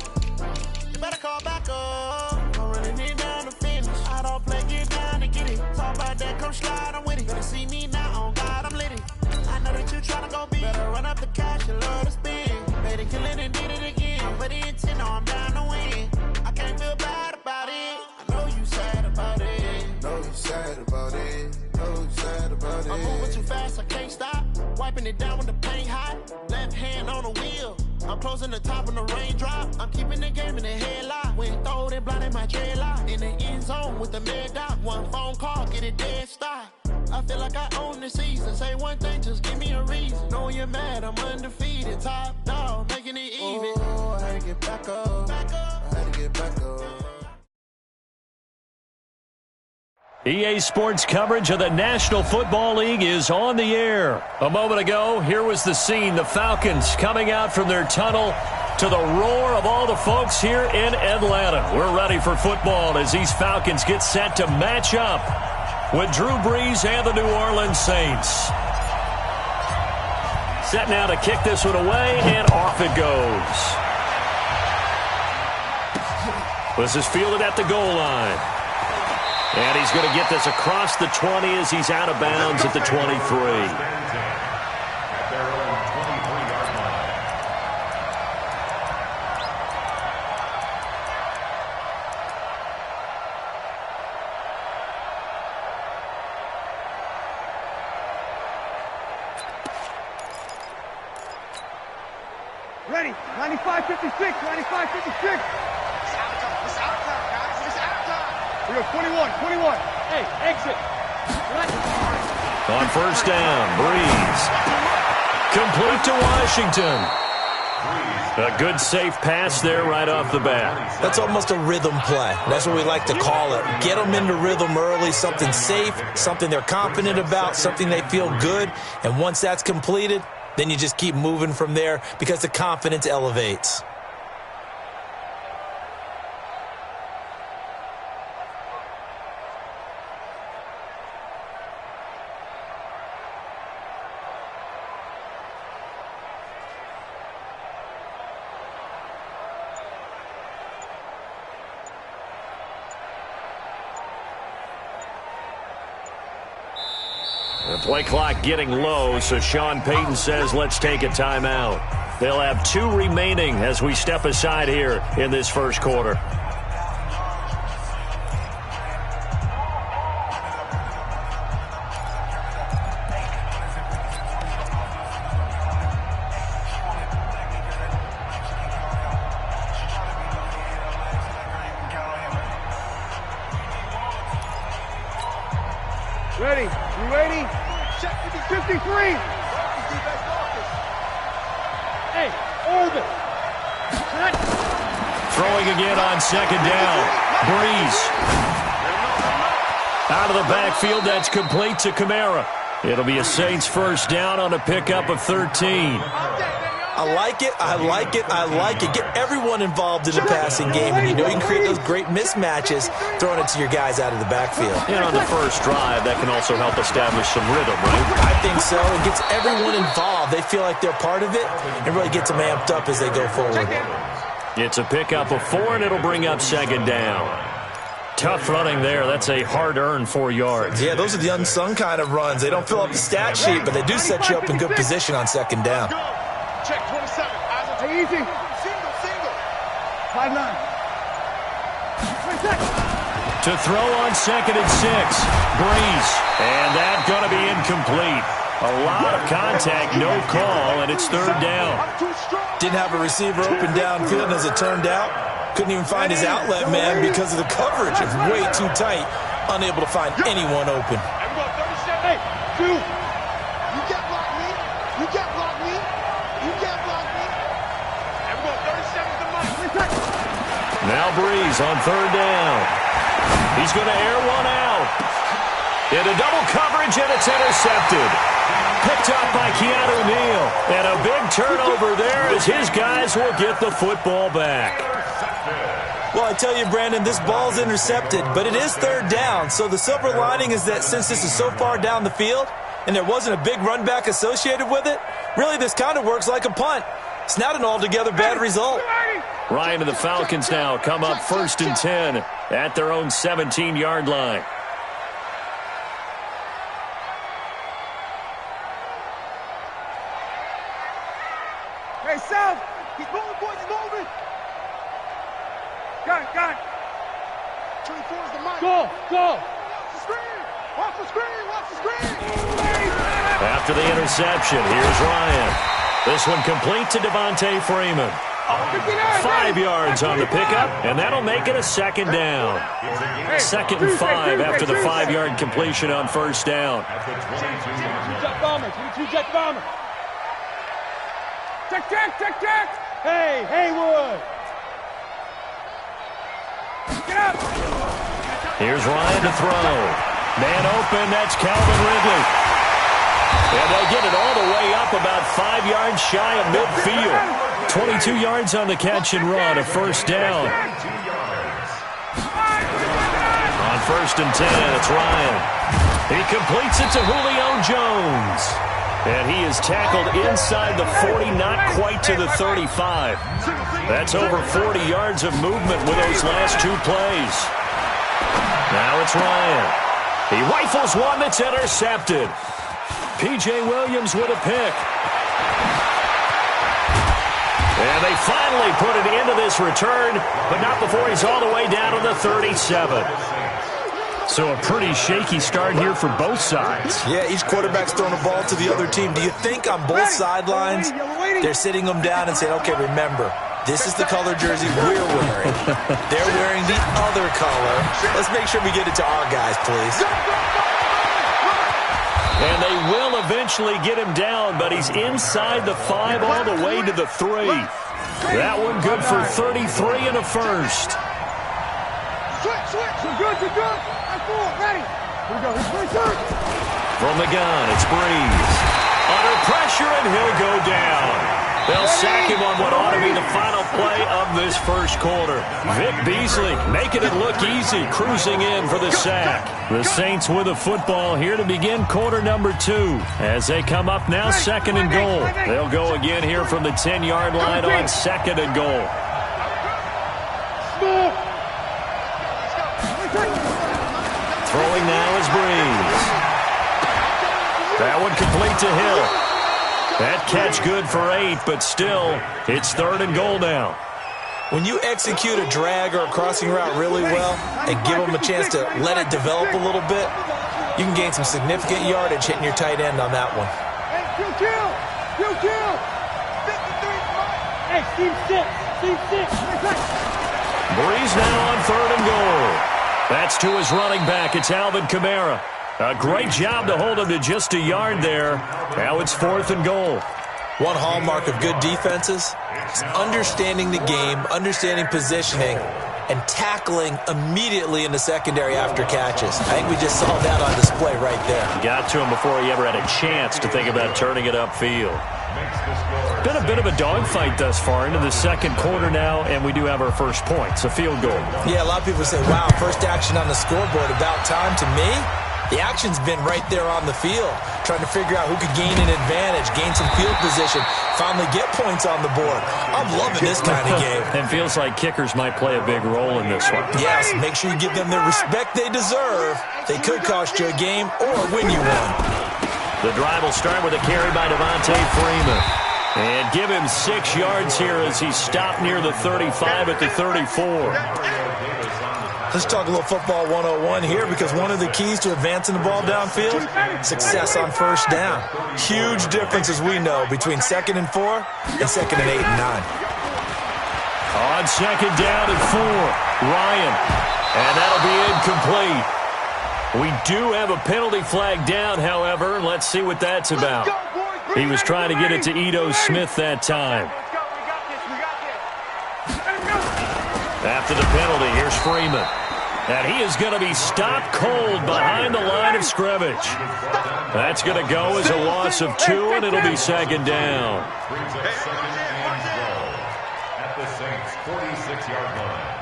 You better call back up. I'm running it down to finish. I don't play, get down to get it. Talk about that, come slide, I'm with it. Better see me now, on God, I'm lit it. I know that you tryna go big. Better run up the cash and love to spend. Made it, kill it, and did it again. I put the intent, no, I'm down to win. I can't feel bad about it. I know you sad about it. Know you sad about it. Know you sad about it. I'm moving too fast, I can't stop. Wiping it down when the paint hot. Left hand on the wheel. I'm closing the top when the raindrop. I'm keeping the game in the headlock. When throwed and blinded my dreadlock. In the end zone with the mad dot. One phone call, get it dead stop. I feel like I own the season. Say one thing, just give me a reason. Knowing you're mad, I'm undefeated. Top dog, making it even. Oh, I had to get back up. I had to get back up. EA Sports coverage of the National Football League is on the air. A moment ago, here was the scene. The Falcons coming out from their tunnel to the roar of all the folks here in Atlanta. We're ready for football as these Falcons get set to match up with Drew Brees and the New Orleans Saints. Set now to kick this one away, and off it goes. This is fielded at the goal line. And he's going to get this across the 20 as he's out of bounds at the 23. At their own 23-yard line. Ready. 95-56. 95-56. It's out time, guys. It's out time. We go 21. Hey, exit. On first down, Brees. Complete to Washington. A good safe pass there right off the bat. That's almost a rhythm play. That's what we like to call it. Get them into rhythm early, something safe, something they're confident about, something they feel good. And once that's completed, then you just keep moving from there because the confidence elevates. The play clock getting low, so Sean Payton says let's take a timeout. They'll have 2 remaining as we step aside here in this first quarter. Ready. You ready? Check 53. Hey, orbit. Throwing again on second down. Brees. Out of the backfield, that's complete to Kamara. It'll be a Saints first down on a pickup of 13. I like it. Get everyone involved in the passing game, and you know you can create those great mismatches throwing it to your guys out of the backfield. And on the first drive, that can also help establish some rhythm, right? I think so. It gets everyone involved. They feel like they're part of it and really gets them amped up as they go forward. It's a pickup of 4, and it'll bring up second down. Tough running there. That's a hard-earned 4 yards. Yeah, those are the unsung kind of runs. They don't fill up the stat sheet, but they do set you up in good position on second down. Check 27. Hey, easy. Single. 5-9. To throw on second and 6. Brees. And that's going to be incomplete. A lot of contact, no call, and it's third down. Didn't have a receiver open downfield, and as it turned out, couldn't even find his outlet man because of the coverage. It's way too tight, unable to find anyone open. Hey, 2. You can't block me. You can't block me. You can't block me. And we go Now Breeze on third down. He's going to air one out. Into double coverage, and it's intercepted. Picked up by Keanu Neal. And a big turnover there as his guys will get the football back. Well, I tell you, Brandon, this ball's intercepted, but it is third down. So the silver lining is that since this is so far down the field and there wasn't a big run back associated with it, really this kind of works like a punt. It's not an altogether bad result. Ryan and the Falcons now come up 1st and 10 at their own 17-yard line. Hey, South, he's moving, boys, he's moving. Got it. 24 is the mic. Go. Watch the screen. After the interception, here's Ryan. This one complete to Devontae Freeman. 5 yards on the pickup, and that'll make it a second down. 2nd and 5 after the 5-yard completion on first down. Two-jet bomber. Check. Hey, Haywood. Get up. Here's Ryan to throw. Man open, that's Calvin Ridley. And they'll get it all the way up about 5 yards shy of midfield. 22 yards on the catch and run, a first down. On 1st and 10, it's Ryan. He completes it to Julio Jones. And he is tackled inside the 40, not quite to the 35. That's over 40 yards of movement with those last 2 plays. Now it's Ryan. He rifles one that's intercepted. P.J. Williams with a pick. And they finally put it into this return, but not before he's all the way down to the 37. So a pretty shaky start here for both sides. Yeah, each quarterback's throwing a ball to the other team. Do you think on both sidelines they're sitting them down and saying, okay, remember, this is the color jersey we're wearing. They're wearing the other color. Let's make sure we get it to our guys, please. And they will eventually get him down, but he's inside the 5 all the way to the 3. That one good for 33 and a first. Switch. You're good. Ready. Here we go. From the gun, it's Breeze. Under pressure, and he'll go down. They'll sack him on what ought to be the final play of this first quarter. Vic Beasley making it look easy, cruising in for the sack. The Saints with the football here to begin quarter number 2. As they come up now, 2nd and goal. They'll go again here from the 10-yard line on 2nd and goal. Throwing now is Breeze. That one complete to Hill. That catch good for 8, but still, it's 3rd and goal now. When you execute a drag or a crossing route really well and give them a chance to let it develop a little bit, you can gain some significant yardage hitting your tight end on that one. Hey, kill. Hey, Steve 6. Breeze now on 3rd and goal. That's to his running back. It's Alvin Kamara. A great job to hold him to just a yard there. Now it's 4th and goal. One hallmark of good defenses is understanding the game, understanding positioning, and tackling immediately in the secondary after catches. I think we just saw that on display right there. Got to him before he ever had a chance to think about turning it upfield. Been a bit of a dogfight thus far into the 2nd quarter now, and we do have our first point. It's a field goal. Yeah, a lot of people say, wow, first action on the scoreboard, about time. To me, the action's been right there on the field, trying to figure out who could gain an advantage, gain some field position, finally get points on the board. I'm loving this kind of game. It feels like kickers might play a big role in this one. Yes, make sure you give them the respect they deserve. They could cost you a game or win you one. The drive will start with a carry by Devontae Freeman. And give him 6 yards here as he's stopped near the 35 at the 34. Let's talk a little football 101 here, because one of the keys to advancing the ball downfield, success on first down. Huge difference, as we know, between 2nd and 4 and 2nd and 8 and 9. On 2nd down and 4, Ryan. And that'll be incomplete. We do have a penalty flag down, however. Let's see what that's about. He was trying to get it to Ito Smith that time. After after the penalty. Here's Freeman. And he is going to be stopped cold behind the line of scrimmage. That's going to go as a loss of 2, and it'll be second down. Brings up second and goal at the Saints' 46-yard line.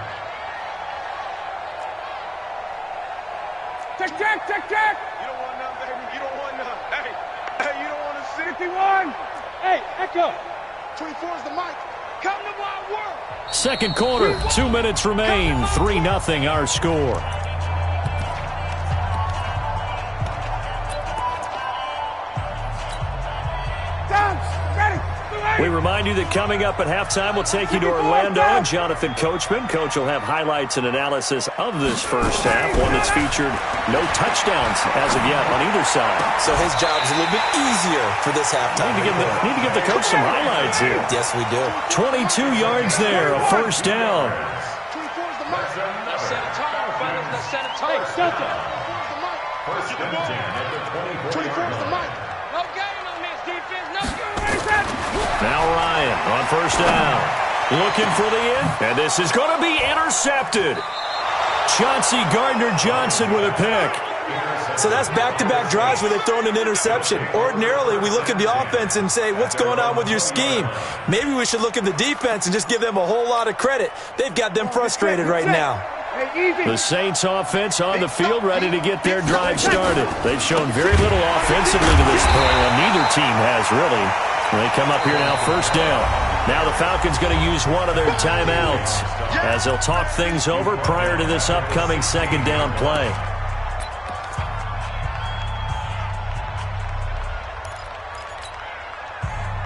Check. You don't want none, baby. You don't want none. Hey, you don't want to see 51. Hey, Echo. 24 is the mic. Come to my world. Second quarter, 2 minutes remain. 3-0 our score. We remind you that coming up at halftime, we'll take you to Orlando and Jonathan Coachman. Coach will have highlights and analysis of this first half, one that's featured no touchdowns as of yet on either side. So his job's a little bit easier for this halftime. Need to give the coach some highlights here. Yes, we do. 22 yards there, a first down. Let's set a tone, fellas. Let's set a tone. Hey, Celtic. First and 10 at the 24 is the mic. No game on this defense. No game. Now Ryan on first down. Looking for the end. And this is going to be intercepted. Chauncey Gardner-Johnson with a pick. So that's back-to-back drives where they've thrown an interception. Ordinarily, we look at the offense and say, what's going on with your scheme? Maybe we should look at the defense and just give them a whole lot of credit. They've got them frustrated right now. The Saints offense on the field ready to get their drive started. They've shown very little offensively to this point, and neither team has really. They come up here now, first down. Now the Falcons going to use one of their timeouts as they'll talk things over prior to this upcoming second down play.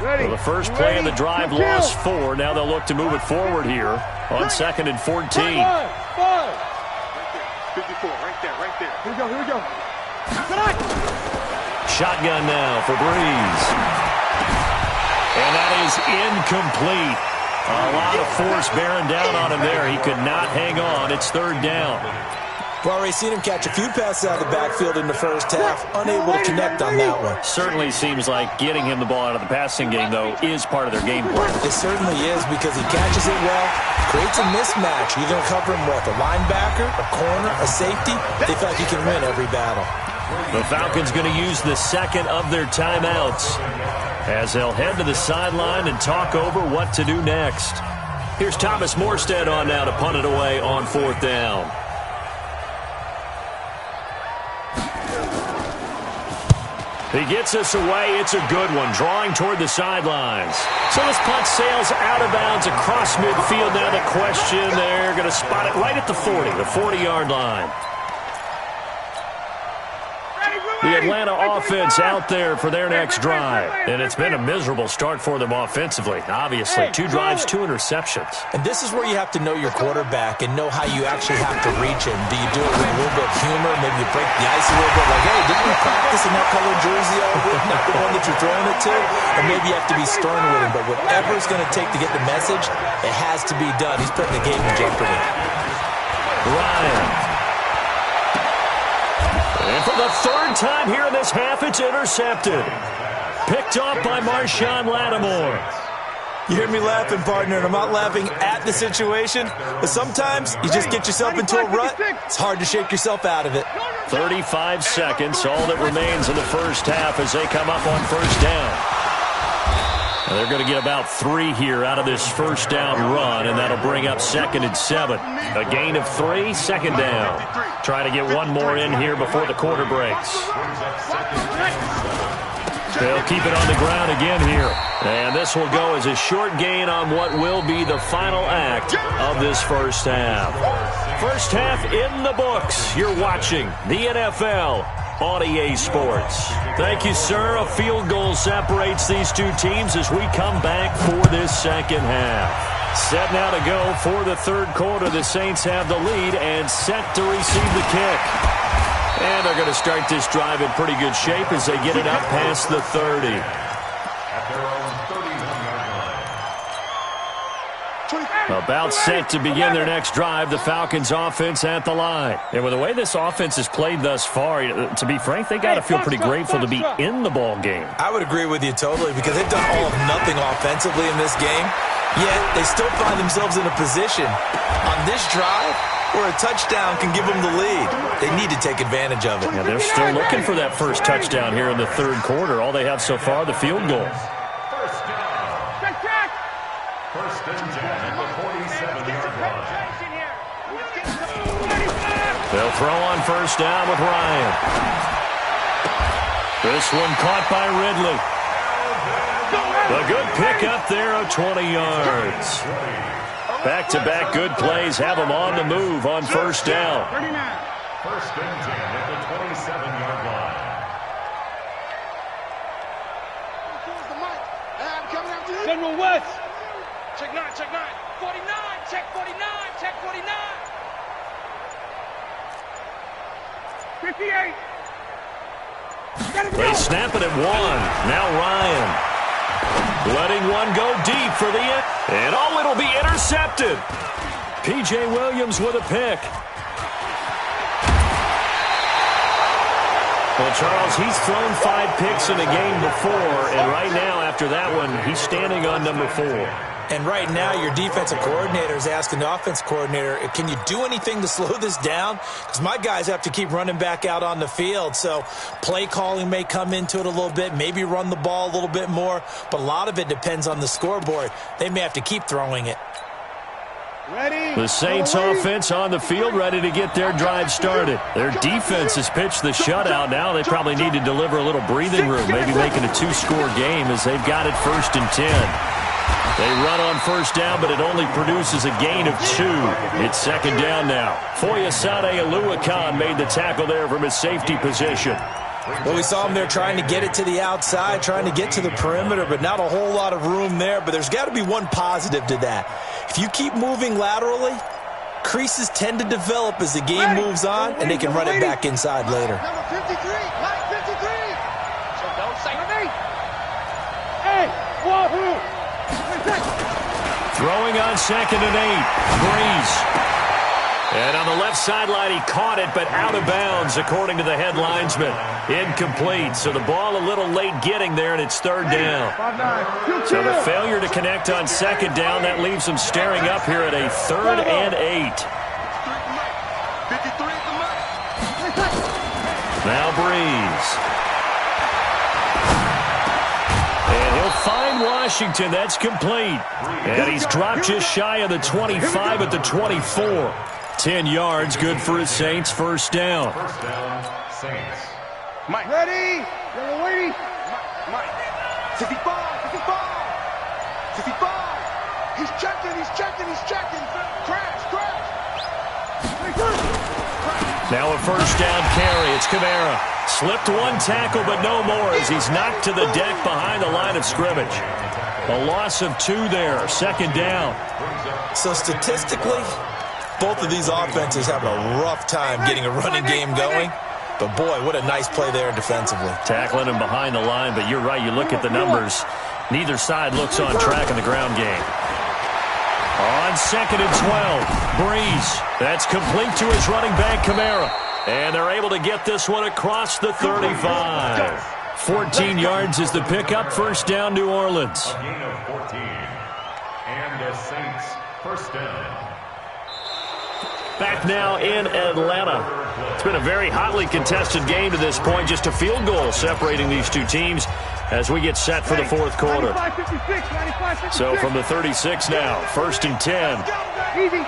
Well, the first play of the drive lost 4. Now they'll look to move it forward here on 2nd and 14. 54, right there. Here we go. Shotgun now for Breeze. And that is incomplete. A lot of force bearing down on him there. He could not hang on. It's third down. We've already seen him catch a few passes out of the backfield in the first half. Unable to connect on that one. Certainly seems like getting him the ball out of the passing game, though, is part of their game plan. It certainly is because he catches it well, creates a mismatch. You're going to cover him with a linebacker, a corner, a safety. They feel like he can win every battle. The Falcons going to use the second of their timeouts as they'll head to the sideline and talk over what to do next. Here's Thomas Morstead on now to punt it away on fourth down. He gets us away. It's a good one, drawing toward the sidelines. So this punt sails out of bounds across midfield. Now the question, they're going to spot it right at the 40-yard line. The Atlanta offense out there for their next drive. And it's been a miserable start for them offensively. Obviously, 2 drives, 2 interceptions. And this is where you have to know your quarterback and know how you actually have to reach him. Do you do it with a little bit of humor? Maybe you break the ice a little bit. Like, hey, didn't we practice in that colored jersey all week? Not the one that you're throwing it to? Or maybe you have to be stern with him. But whatever it's going to take to get the message, it has to be done. He's putting the game in jeopardy. Ryan. And for the third time here in this half, it's intercepted. Picked off by Marshawn Lattimore. You hear me laughing, partner, and I'm not laughing at the situation, but sometimes you just get yourself into a rut. It's hard to shake yourself out of it. 35 seconds, all that remains in the first half as they come up on first down. And they're going to get about 3 here out of this first down run, and that'll bring up 2nd and 7. A gain of 3, second down. Trying to get one more in here before the quarter breaks. They'll keep it on the ground again here. And this will go as a short gain on what will be the final act of this first half. First half in the books. You're watching the NFL on EA Sports. Thank you, sir. A field goal separates these two teams as we come back for this second half. Set now to go for the third quarter. The Saints have the lead and set to receive the kick. And they're going to start this drive in pretty good shape as they get it up past the 30. At their own 31-yard line. A About set to begin their next drive, the Falcons offense at the line. And with the way this offense has played thus far, to be frank, they got to feel pretty grateful to be in the ball game. I would agree with you totally because they've done all of nothing offensively in this game, yet they still find themselves in a position on this drive where a touchdown can give them the lead. They need to take advantage of it. Yeah, they're still looking for that first touchdown here in the third quarter. All they have so far, the field goal. First down. First and 10 at the 47-yard line. They'll throw on first down with Ryan. This one caught by Ridley. A good pickup there of 20 yards. Back-to-back good plays have them on the move on first down. First and 10 at the 27-yard line. General West. Check 9, check 9. 49, check 49, check 49. 58. They snap it at one. Now Ryan. Letting one go deep for the end. And it'll be intercepted. P.J. Williams with a pick. Well, Charles, he's thrown 5 picks in a game before, and right now, after that one, he's standing on number 4. And right now, your defensive coordinator is asking the offense coordinator, can you do anything to slow this down? Because my guys have to keep running back out on the field. So play calling may come into it a little bit, maybe run the ball a little bit more. But a lot of it depends on the scoreboard. They may have to keep throwing it. Ready. The Saints offense on the field, ready to get their drive started. Their defense has pitched the shutout. Now they probably need to deliver a little breathing room, maybe make it a 2-score game as they've got it first and 10. They run on first down, but it only produces a gain of 2. It's second down now. Foyesade Aluakan made the tackle there from his safety position. Well, we saw him there trying to get it to the outside, trying to get to the perimeter, but not a whole lot of room there. But there's got to be one positive to that. If you keep moving laterally, creases tend to develop as the game moves on, and they can run it back inside later. Number 53, line 53. So don't say me. Hey, wahoo. Throwing on second and 8. Breeze. And on the left sideline, he caught it, but out of bounds, according to the head linesman. Incomplete. So the ball a little late getting there, and it's third down. So the failure to connect on second down, that leaves them staring up here at a 3rd and 8. Now Breeze. And he'll find Washington. That's complete. And he's dropped just shy of the 25 at the 24. 10 yards, good for his Saints. First down. First down, Saints. Mike. Ready. You're waiting. Mike. 55, 55. 55. He's checking, he's checking, he's checking. Crash, crash. Now a first down carry. It's Kamara. Slipped one tackle, but no more as he's knocked to the deck behind the line of scrimmage. A loss of 2 there. Second down. So statistically, both of these offenses having a rough time getting a running game going. But, boy, what a nice play there defensively. Tackling him behind the line, but you're right. You look at the numbers. Neither side looks on track in the ground game. On second and 12, Breeze. That's complete to his running back, Kamara. And they're able to get this one across the 35. 14 yards is the pickup. First down, New Orleans. A gain of 14. And the Saints, first down. Back now in Atlanta. It's been a very hotly contested game to this point. Just a field goal separating these two teams as we get set for the fourth quarter. So from the 36 now, first and 10. Easy.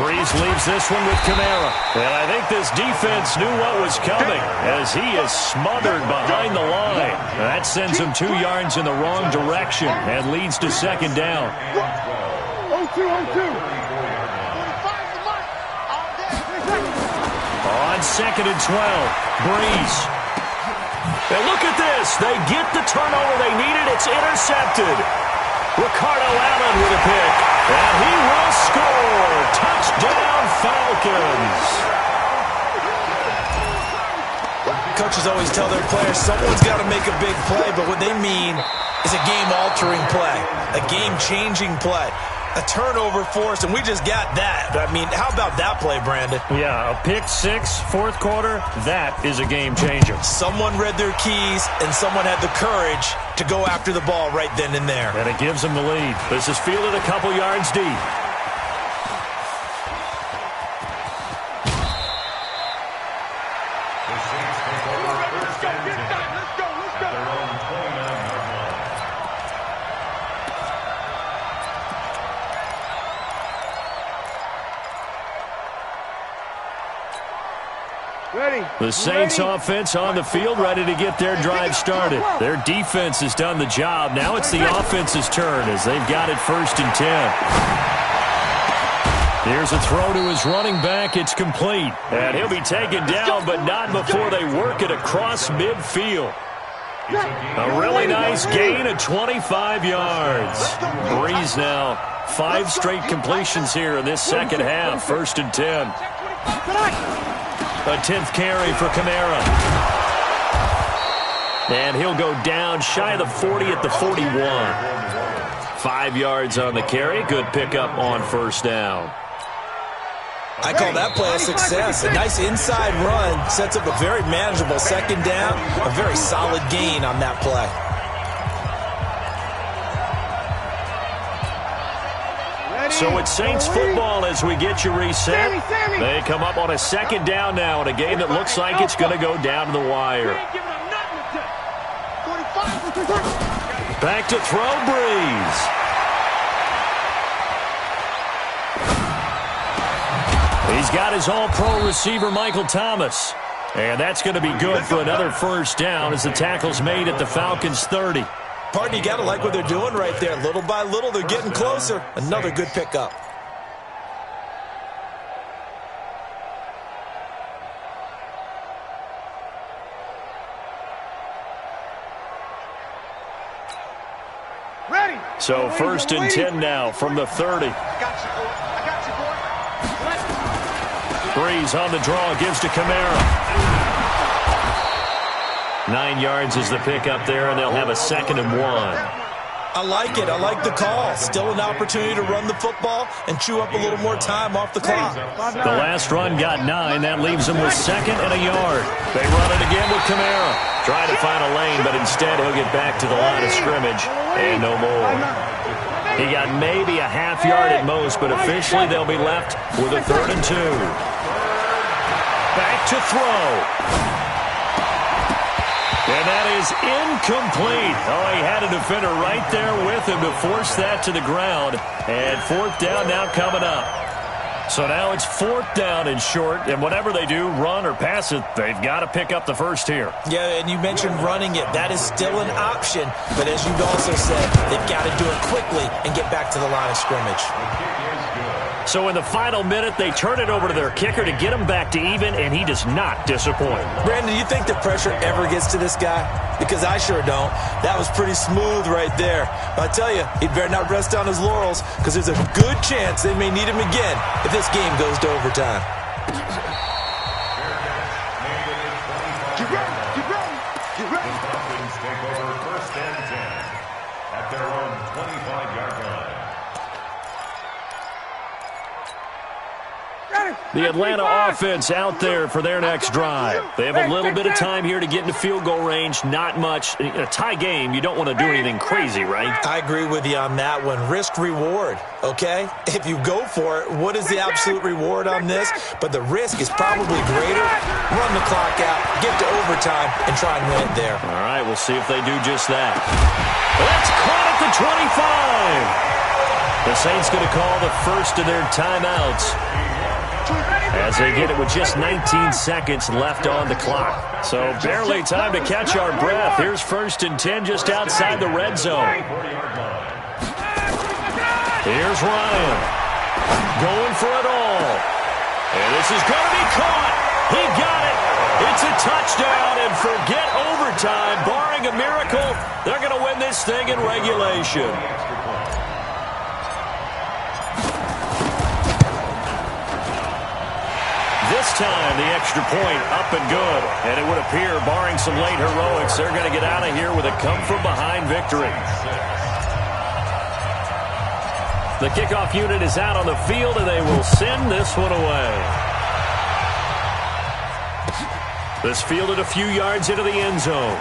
Breeze leaves this one with Kamara. And I think this defense knew what was coming as he is smothered behind the line. That sends him 2 yards in the wrong direction and leads to second down. 0-2. On second and 12, Breeze. And look at this. They get the turnover they needed. It's intercepted. Ricardo Allen with a pick. And he will score. Touchdown, Falcons. Coach, coaches always tell their players someone's got to make a big play, but what they mean is a game-altering play, a game-changing play, a turnover force, and we just got that. I mean, how about that play, Brandon? Yeah, a pick six, fourth quarter, that is a game changer. Someone read their keys, and someone had the courage to go after the ball right then and there. And it gives them the lead. This is fielded a couple yards deep. The Saints offense on the field, ready to get their drive started. Their defense has done the job. Now it's the offense's turn as they've got it 1st and 10. Here's a throw to his running back. It's complete. And he'll be taken down, but not before they work it across midfield. A really nice gain of 25 yards. Breeze now 5 straight completions here in this second half. 1st and 10. A 10th carry for Kamara. And he'll go down shy of the 40 at the 41. 5 yards on the carry. Good pickup on 1st down. I call that play a success. A nice inside run sets up a very manageable 2nd down. A very solid gain on that play. So it's Saints football as we get you reset. They come up on a 2nd down now in a game that looks like it's going to go down to the wire. Back to throw, Breeze. He's got his all-pro receiver, Michael Thomas. And that's going to be good for another 1st down as the tackle's made at the Falcons' 30. Pardon, you got to like what they're doing right there. Little by little, they're getting closer. Another good pickup. Ready. So 1st and 10 now from the 30. Breeze on the draw, gives to Kamara. 9 yards is the pickup there, and they'll have a 2nd and 1. I like it. I like the call. Still an opportunity to run the football and chew up a little more time off the clock. The last run got 9. That leaves them with 2nd and a yard. They run it again with Kamara. Trying to find a lane, but instead he'll get back to the line of scrimmage and no more. He got maybe a half yard at most, but officially they'll be left with a 3rd and 2. Back to throw. And that is incomplete. Oh, he had a defender right there with him to force that to the ground. And 4th down now coming up. So now it's 4th down and short. And whatever they do, run or pass it, they've got to pick up the first here. Yeah, and you mentioned running it. That is still an option. But as you've also said, they've got to do it quickly and get back to the line of scrimmage. So in the final minute, they turn it over to their kicker to get him back to even, and he does not disappoint. Brandon, do you think the pressure ever gets to this guy? Because I sure don't. That was pretty smooth right there. But I tell you, he better not rest on his laurels, because there's a good chance they may need him again if this game goes to overtime. Get ready, get ready, get ready. The Falcons take over 1st and 10 at their own 25-yard line. The Atlanta offense out there for their next drive. They have a little bit of time here to get into field goal range. Not much. In a tie game, you don't want to do anything crazy, right? I agree with you on that one. Risk-reward, okay? If you go for it, what is the absolute reward on this? But the risk is probably greater. Run the clock out, get to overtime, and try and win it there. All right, we'll see if they do just that. That's caught at the 25. The Saints going to call the first of their timeouts as they get it with just 19 seconds left on the clock. So barely time to catch our breath. Here's 1st and 10 just outside the red zone. Here's Ryan going for it all. And this is going to be caught. He got it. It's a touchdown, and forget overtime. Barring a miracle, they're going to win this thing in regulation. This time, the extra point up and good. And it would appear, barring some late heroics, they're going to get out of here with a come-from-behind victory. The kickoff unit is out on the field, and they will send this one away. This fielded a few yards into the end zone.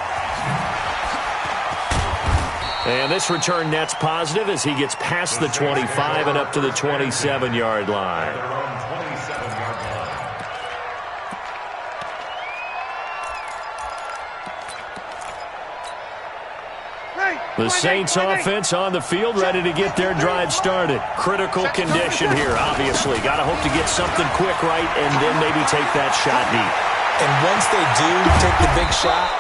And this return net's positive as he gets past the 25 and up to the 27-yard line. The Saints offense on the field, ready to get their drive started. Critical condition here, obviously. Got to hope to get something quick right and then maybe take that shot deep. And once they do take the big shot,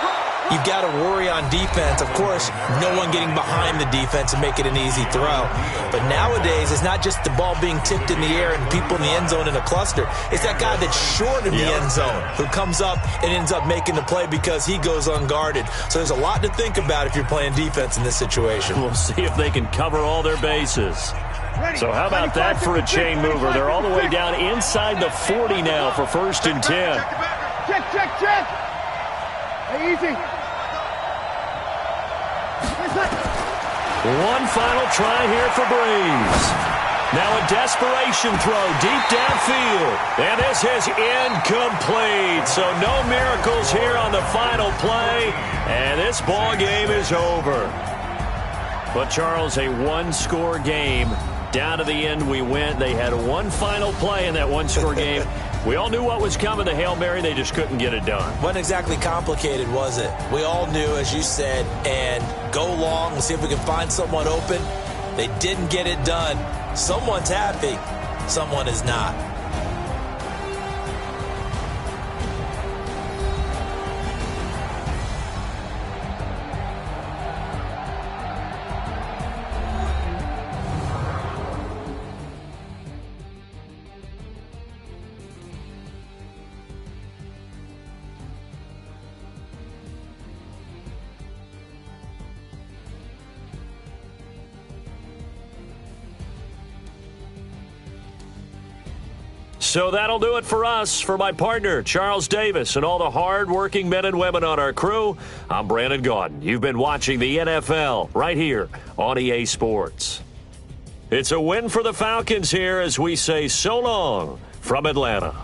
you've got to worry on defense. Of course, no one getting behind the defense and make it an easy throw. But nowadays, it's not just the ball being tipped in the air and people in the end zone in a cluster. It's that guy that's short in the end zone who comes up and ends up making the play because he goes unguarded. So there's a lot to think about if you're playing defense in this situation. We'll see if they can cover all their bases. So how about that for a chain mover? They're all the way down inside the 40 now for 1st and 10. Check, check, check. Hey, easy. One final try here for Breeze. Now a desperation throw deep downfield. And this is incomplete. So no miracles here on the final play. And this ball game is over. But, Charles, a one-score game. Down to the end we went. They had one final play in that one-score game. We all knew what was coming, the Hail Mary. They just couldn't get it done. Wasn't exactly complicated, was it? We all knew, as you said, and go long and see if we can find someone open. They didn't get it done. Someone's happy. Someone is not. So that'll do it for us. For my partner, Charles Davis, and all the hard-working men and women on our crew, I'm Brandon Gaudin. You've been watching the NFL right here on EA Sports. It's a win for the Falcons here as we say so long from Atlanta.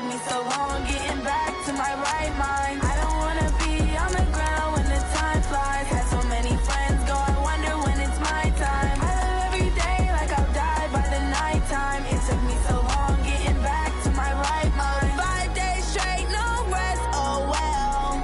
me so long getting back to my right mind. I don't wanna be on the ground when the time flies. Had so many friends go, I wonder when it's my time. I live every day like I'll die by the nighttime. It took me so long getting back to my right mind. 5 days straight, no rest, oh well.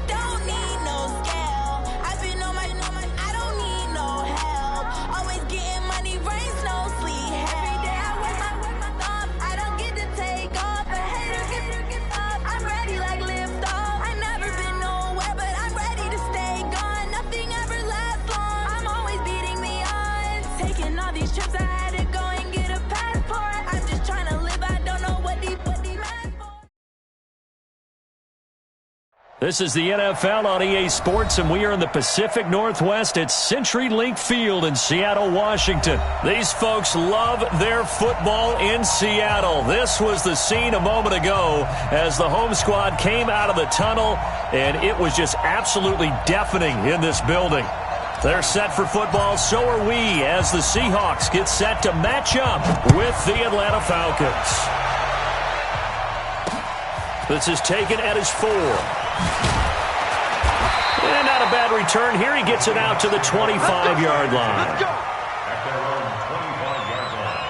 Don't need no scale. I've been on my, I don't need no help. Always getting money, rain, snow, sleet. Every day I work my thumb. I don't get to take off. A hater get up. I'm ready like lift off. I've never been nowhere, but I'm ready to stay gone. Nothing ever lasts long. I'm always beating the odds. Taking all these trips, I had to go and get a passport. I'm just trying to live. I don't know what the man for. This is the NFL on EA Sports, and we are in the Pacific Northwest at CenturyLink Field in Seattle, Washington. These folks love their football in Seattle. This was the scene a moment ago as the home squad came out of the tunnel, and it was just absolutely deafening in this building. They're set for football, so are we, as the Seahawks get set to match up with the Atlanta Falcons. This is taken at his 4. And not a bad return here. He gets it out to the 25-yard line. At their own 25-yard line.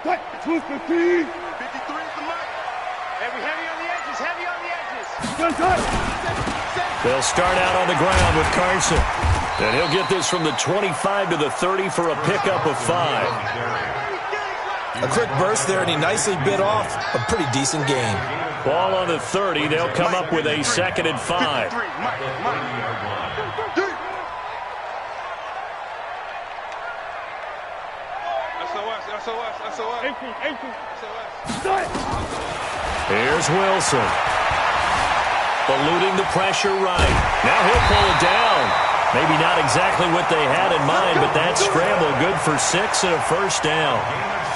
What? 250. 53 is the mark. Heavy on the edges, heavy on the edges. Gun tight. They'll start out on the ground with Carson. And he'll get this from the 25 to the 30 for a pickup of 5. A quick burst there, and he nicely bit off a pretty decent gain. Ball on the 30. They'll come up with a 2nd and 5. SOS. Here's Wilson. Eluding the pressure right. Now he'll pull it down. Maybe not exactly what they had in mind, but that scramble good for 6 and a first down.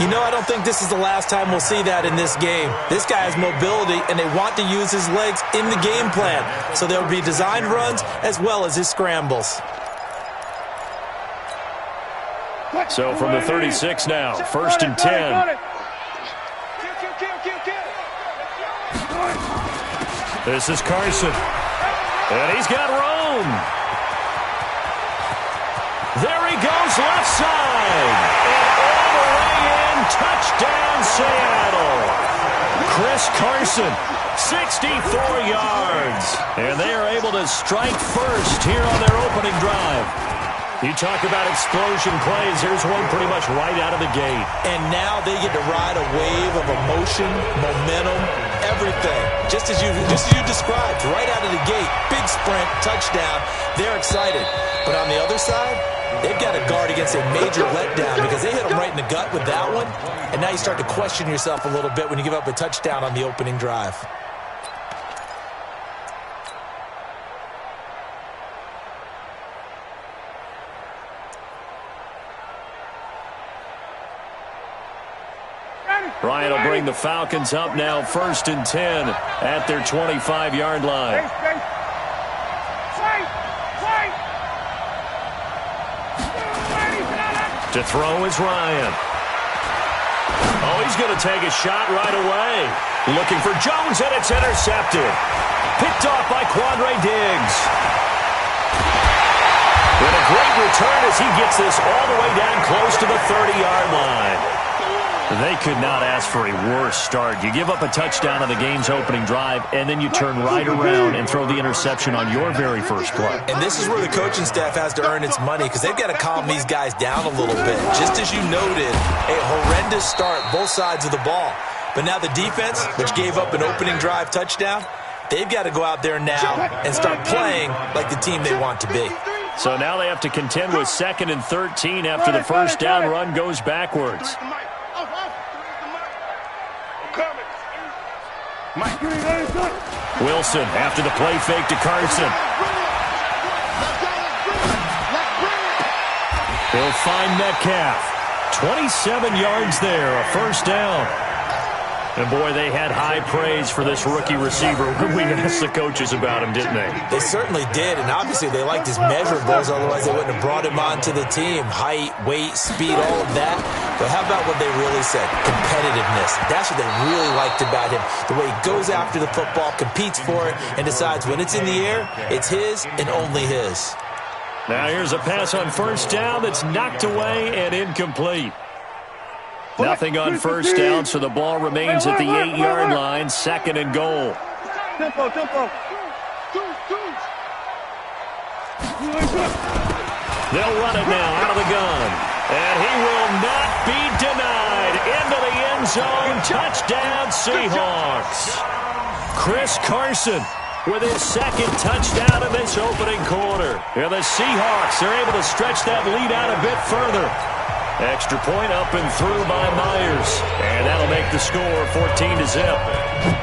You know, I don't think this is the last time we'll see that in this game. This guy has mobility, and they want to use his legs in the game plan. So there will be designed runs as well as his scrambles. So from the 36 now, 1st and 10. This is Carson. And he's got room. There he goes, left side. And all the way in, touchdown Seattle. Chris Carson, 64 yards. And they are able to strike first here on their opening drive. You talk about explosion plays. Here's one pretty much right out of the gate. And now they get to ride a wave of emotion, momentum, everything. Just as you described, right out of the gate, big sprint, touchdown. They're excited. But on the other side, they've got to guard against a major letdown because they hit them right in the gut with that one. And now you start to question yourself a little bit when you give up a touchdown on the opening drive. Ryan will bring the Falcons up now, 1st and 10 at their 25-yard line. To throw is Ryan. Oh, he's going to take a shot right away. Looking for Jones, and it's intercepted. Picked off by Quandre Diggs. And a great return as he gets this all the way down close to the 30-yard line. They could not ask for a worse start. You give up a touchdown on the game's opening drive, and then you turn right around and throw the interception on your very first play. And this is where the coaching staff has to earn its money because they've got to calm these guys down a little bit. Just as you noted, a horrendous start, both sides of the ball. But now the defense, which gave up an opening drive touchdown, they've got to go out there now and start playing like the team they want to be. So now they have to contend with 2nd and 13 after the first down run goes backwards. Mike. Wilson after the play fake to Carson. He'll find Metcalf. 27 yards there, a first down. And, boy, they had high praise for this rookie receiver when we asked the coaches about him, didn't they? They certainly did, and obviously they liked his measurables, otherwise they wouldn't have brought him onto the team. Height, weight, speed, all of that. But how about what they really said? Competitiveness. That's what they really liked about him. The way he goes after the football, competes for it, and decides when it's in the air, it's his and only his. Now here's a pass on first down that's knocked away and incomplete. Nothing on first down, so the ball remains at the 8-yard line, second and goal. Tempo. They'll run it now out of the gun. And he will not be denied. Into the end zone. Touchdown, Seahawks. Chris Carson with his second touchdown in this opening quarter. And the Seahawks are able to stretch that lead out a bit further. Extra point up and through by Myers. And that'll make the score 14-0.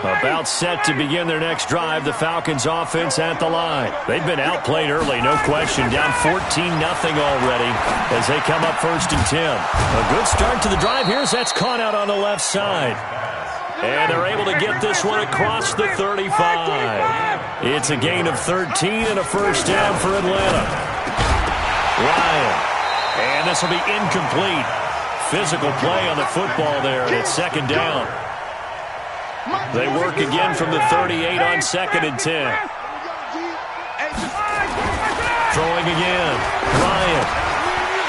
About set to begin their next drive, the Falcons offense at the line. They've been outplayed early, no question. Down 14-0 already as they come up first and 10. A good start to the drive. Here's that's caught out on the left side. And they're able to get this one across the 35. It's a gain of 13 and a first down for Atlanta. Ryan. And this will be incomplete. Physical play on the football there, and it's second down. They work again from the 38 on second and 10. Throwing again. Ryan.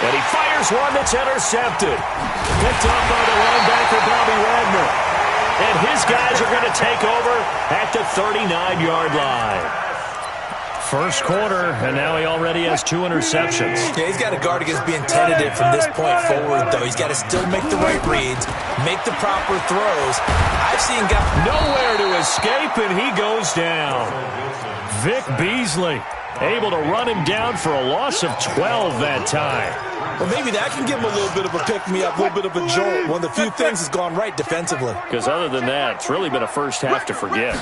And he fires one that's intercepted. Picked up by the linebacker, Bobby Wagner. And his guys are going to take over at the 39-yard line. First quarter, and now he already has 2 interceptions. Yeah, he's got to guard against being tentative from this point forward, though. He's got to still make the right reads, make the proper throws. I've seen guys nowhere to escape, and he goes down. Vic Beasley able to run him down for a loss of 12 that time. Well, maybe that can give him a little bit of a pick-me-up, a little bit of a jolt. One of the few things has gone right defensively. Because other than that, it's really been a first half to forget.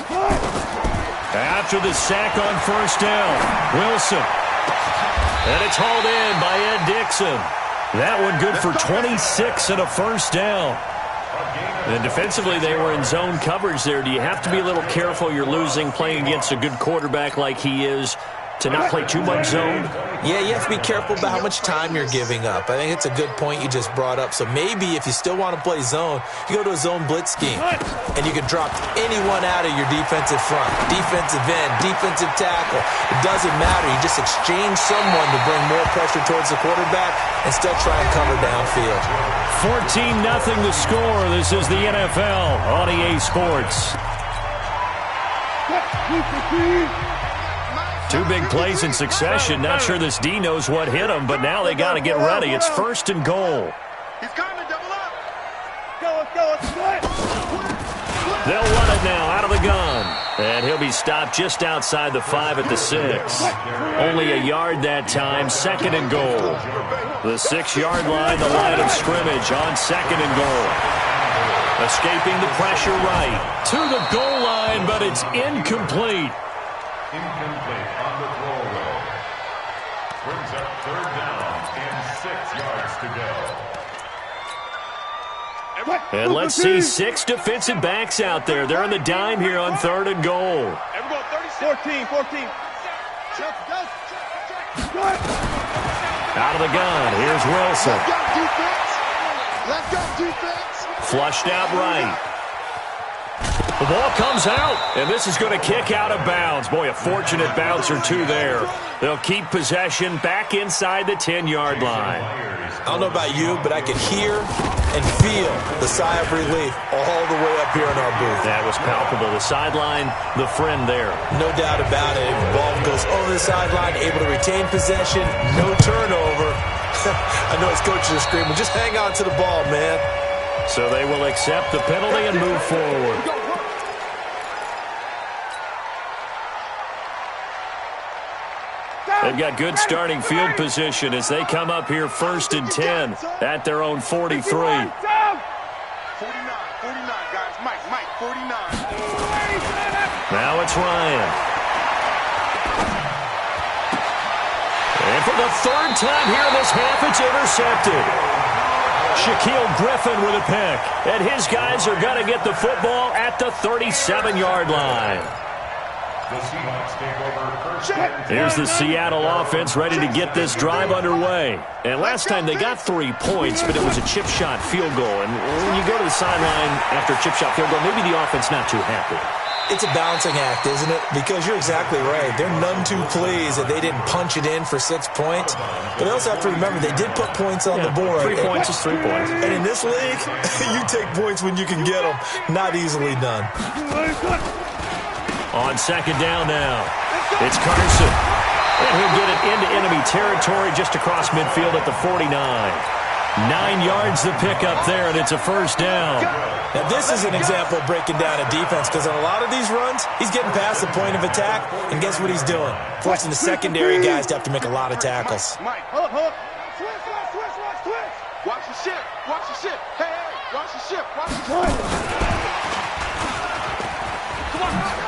After the sack on first down, Wilson. And it's hauled in by Ed Dixon. That one good for 26 and a first down. And defensively, they were in zone coverage there. Do you have to be a little careful? You're losing playing against a good quarterback like he is to not play too much zone? Yeah, you have to be careful about how much time you're giving up. I think it's a good point you just brought up. So maybe if you still want to play zone, you go to a zone blitz scheme. And you can drop anyone out of your defensive front. Defensive end, defensive tackle. It doesn't matter. You just exchange someone to bring more pressure towards the quarterback and still try and cover downfield. 14-0 the score. This is the NFL on EA Sports. 2 big plays in succession. Not sure this D knows what hit him, but now they got to get ready. It's first and goal. He's coming, double up. They'll run it now out of the gun. And he'll be stopped just outside the 5 at the 6. Only a yard that time, second and goal. The 6-yard line, the line of scrimmage on second and goal. Escaping the pressure right to the goal line, but it's incomplete. Incomplete on the throwaway. Brings up third down and 6 yards to go. And let's see 6 defensive backs out there. They're in the dime here on third and goal. 14. Out of the gun. Here's Wilson. Let's go defense. Flushed out right. The ball comes out, and this is going to kick out of bounds. Boy, a fortunate bounce or 2 there. They'll keep possession back inside the 10-yard line. I don't know about you, but I could hear and feel the sigh of relief all the way up here in our booth. That was palpable. The sideline, the friend there. No doubt about it. The ball goes over the sideline, able to retain possession, no turnover. I know his coaches are screaming, just hang on to the ball, man. So they will accept the penalty and move forward. They've got good starting field position as they come up here 1st and 10 at their own 43. 49, 49, guys. Mike, 49. Now it's Ryan. And for the 3rd time here in this half, it's intercepted. Shaquille Griffin with a pick. And his guys are going to get the football at the 37-yard line. The Seahawks take over first and 10. Here's the Seattle offense ready to get this drive underway. And last time they got 3 points, but it was a chip shot field goal. And when you go to the sideline after a chip shot field goal, maybe the offense not too happy. It's a balancing act, isn't it? Because you're exactly right. They're none too pleased that they didn't punch it in for 6 points. But they also have to remember they did put points on the board. 3 points is 3 points. And in this league, you take points when you can get them. Not easily done. On 2nd down now, it's Carson. And he'll get it into enemy territory just across midfield at the 49. 9 yards the pickup there, and it's a 1st down. Now, this is an example of breaking down a defense because on a lot of these runs, he's getting past the point of attack, and guess what he's doing? Forcing the secondary guys to have to make a lot of tackles. Mike, hold up. Switch. Watch the ship. Hey, watch the ship. Watch the ship. Come on.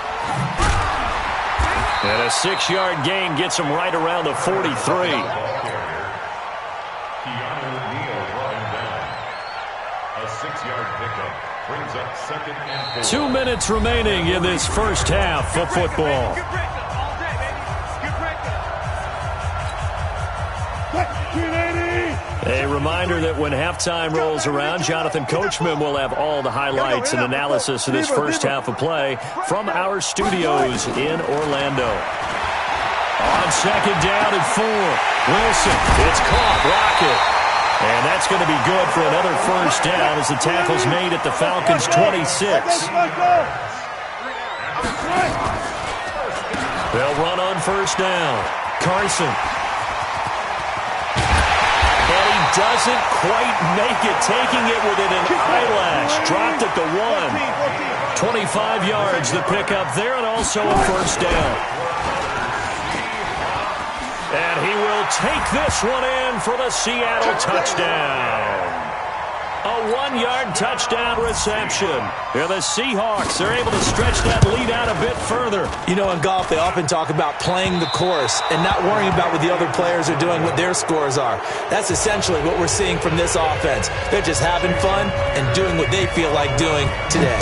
And a 6-yard gain gets him right around the 43. Keanu Neal brought him down. A 6-yard pickup brings up 2nd and 4. 2 minutes remaining in this first half of football. A reminder that when halftime rolls around, Jonathan Coachman will have all the highlights and analysis of this first half of play from our studios in Orlando. On 2nd down and 4, Wilson, it's caught, Rocket. And that's going to be good for another 1st down as the tackle's made at the Falcons' 26. They'll run on 1st down. Carson. And he doesn't quite make it, taking it within an eyelash. Dropped at the 1. 25 yards the pickup there, and also a 1st down. And he will take this one in for the Seattle touchdown. A 1-yard touchdown reception. Here the Seahawks are able to stretch that lead out a bit further. You know, in golf, they often talk about playing the course and not worrying about what the other players are doing, what their scores are. That's essentially what we're seeing from this offense. They're just having fun and doing what they feel like doing today.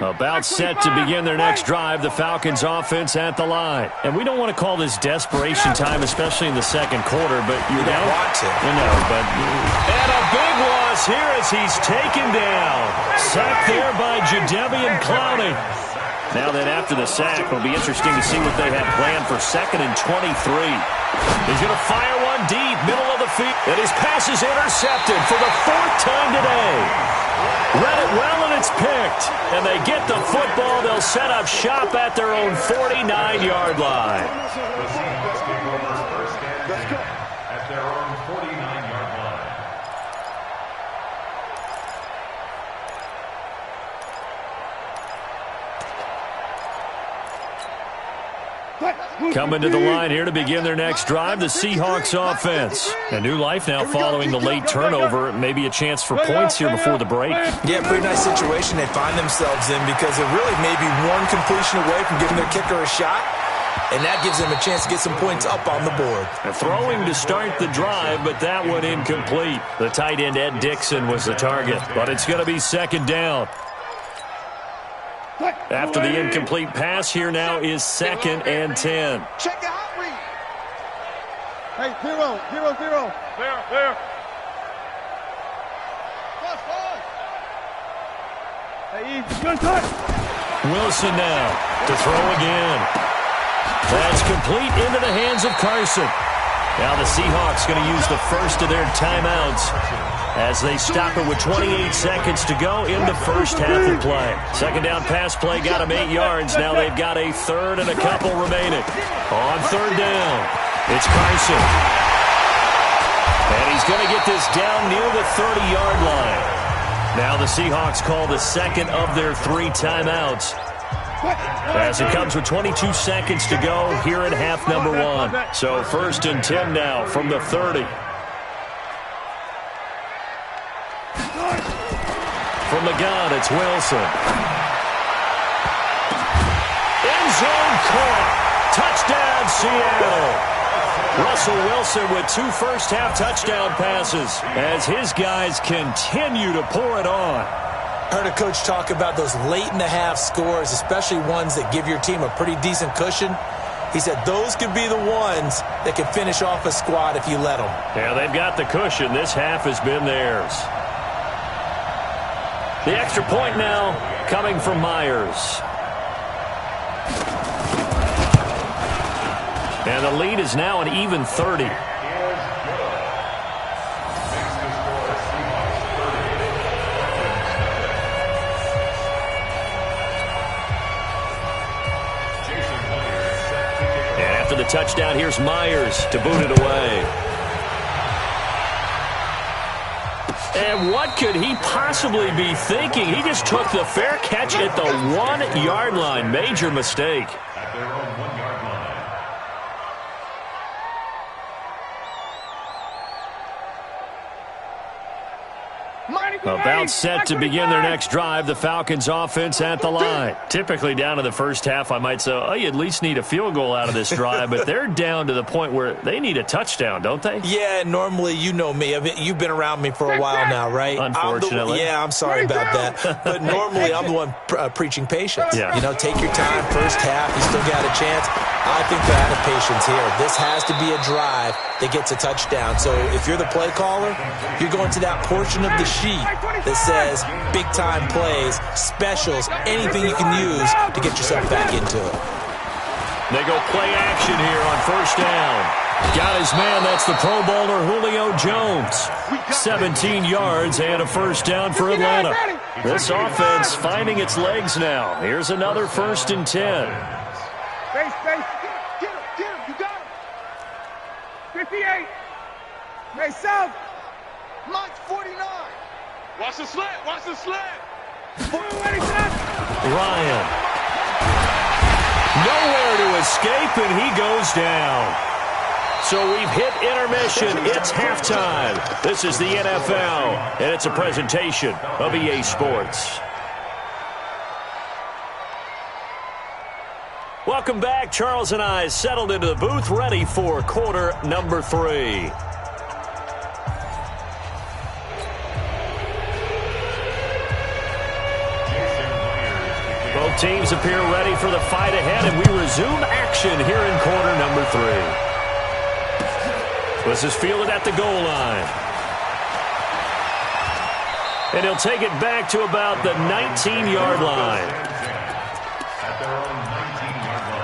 About set to begin their next drive, the Falcons offense at the line. And we don't want to call this desperation time, especially in the 2nd quarter, but you don't want to. You know, but... And a big loss here as he's taken down. Sacked there by Jadeveon Clowney. Now then, after the sack, it'll be interesting to see what they have planned for 2nd and 23. He's going to fire one deep, middle of the field. And his pass is intercepted for the 4th time today. Read it well, and it's picked. And they get the football. They'll set up shop at their own 49-yard line. The Seahawks take over 1st and 10 at their own 49-yard line. Coming to the line here to begin their next drive, the Seahawks offense. A new life now following the late turnover. Maybe a chance for points here before the break. Yeah, pretty nice situation they find themselves in because they're really maybe one completion away from giving their kicker a shot. And that gives them a chance to get some points up on the board. Throwing to start the drive, but that one incomplete. The tight end, Ed Dixon, was the target. But it's going to be 2nd down. After the incomplete pass, here now is 2nd and 10. Check the hot read. Hey, 0, 0, 0. There. Hey, good touch. Wilson now to throw again. That's complete into the hands of Carson. Now the Seahawks going to use the first of their timeouts as they stop it with 28 seconds to go in the first half of play. Second down pass play got them 8 yards. Now they've got a third and a couple remaining. On third down, it's Carson. And he's going to get this down near the 30-yard line. Now the Seahawks call the second of their 3 timeouts, as it comes with 22 seconds to go here in half number 1. So first and 10 now from the 30. From the gun, it's Wilson. End zone caught. Touchdown, Seattle. Russell Wilson with 2 first-half touchdown passes as his guys continue to pour it on. Heard a coach talk about those late-in-the-half scores, especially ones that give your team a pretty decent cushion. He said those could be the ones that can finish off a squad if you let them. Yeah, they've got the cushion. This half has been theirs. The extra point now coming from Myers. And the lead is now an even 30. After the touchdown, here's Myers to boot it away. And what could he possibly be thinking? He just took the fair catch at the 1-yard line. Major mistake. At their own 1-yard line. About set to begin their next drive, the Falcons offense at the line. Typically down to the first half, I might say, oh, you at least need a field goal out of this drive, but they're down to the point where they need a touchdown, don't they? Yeah, normally, you know me. You've been around me for a while now, right? Unfortunately. I'm sorry about that. But normally, I'm the one preaching patience. Yeah. You know, take your time, first half, you still got a chance. I think they're out of patience here. This has to be a drive that gets a touchdown. So if you're the play caller, you're going to that portion of the sheet that says big-time plays, specials, anything you can use to get yourself back into it. They go play action here on first down. Got his man, that's the Pro Bowler Julio Jones. 17 yards and a first down for Atlanta. This offense finding its legs now. Here's another first and 10. Base. Get him, you got him. 58. Hey, South. Mike 49. Watch the slant. Ryan. Nowhere to escape, and he goes down. So we've hit intermission. It's halftime. This is the NFL, and it's a presentation of EA Sports. Welcome back. Charles and I settled into the booth, ready for quarter number 3. Both teams appear ready for the fight ahead, and we resume action here in quarter number 3. This is fielded at the goal line. And he'll take it back to about the 19-yard line. At their own 19-yard line.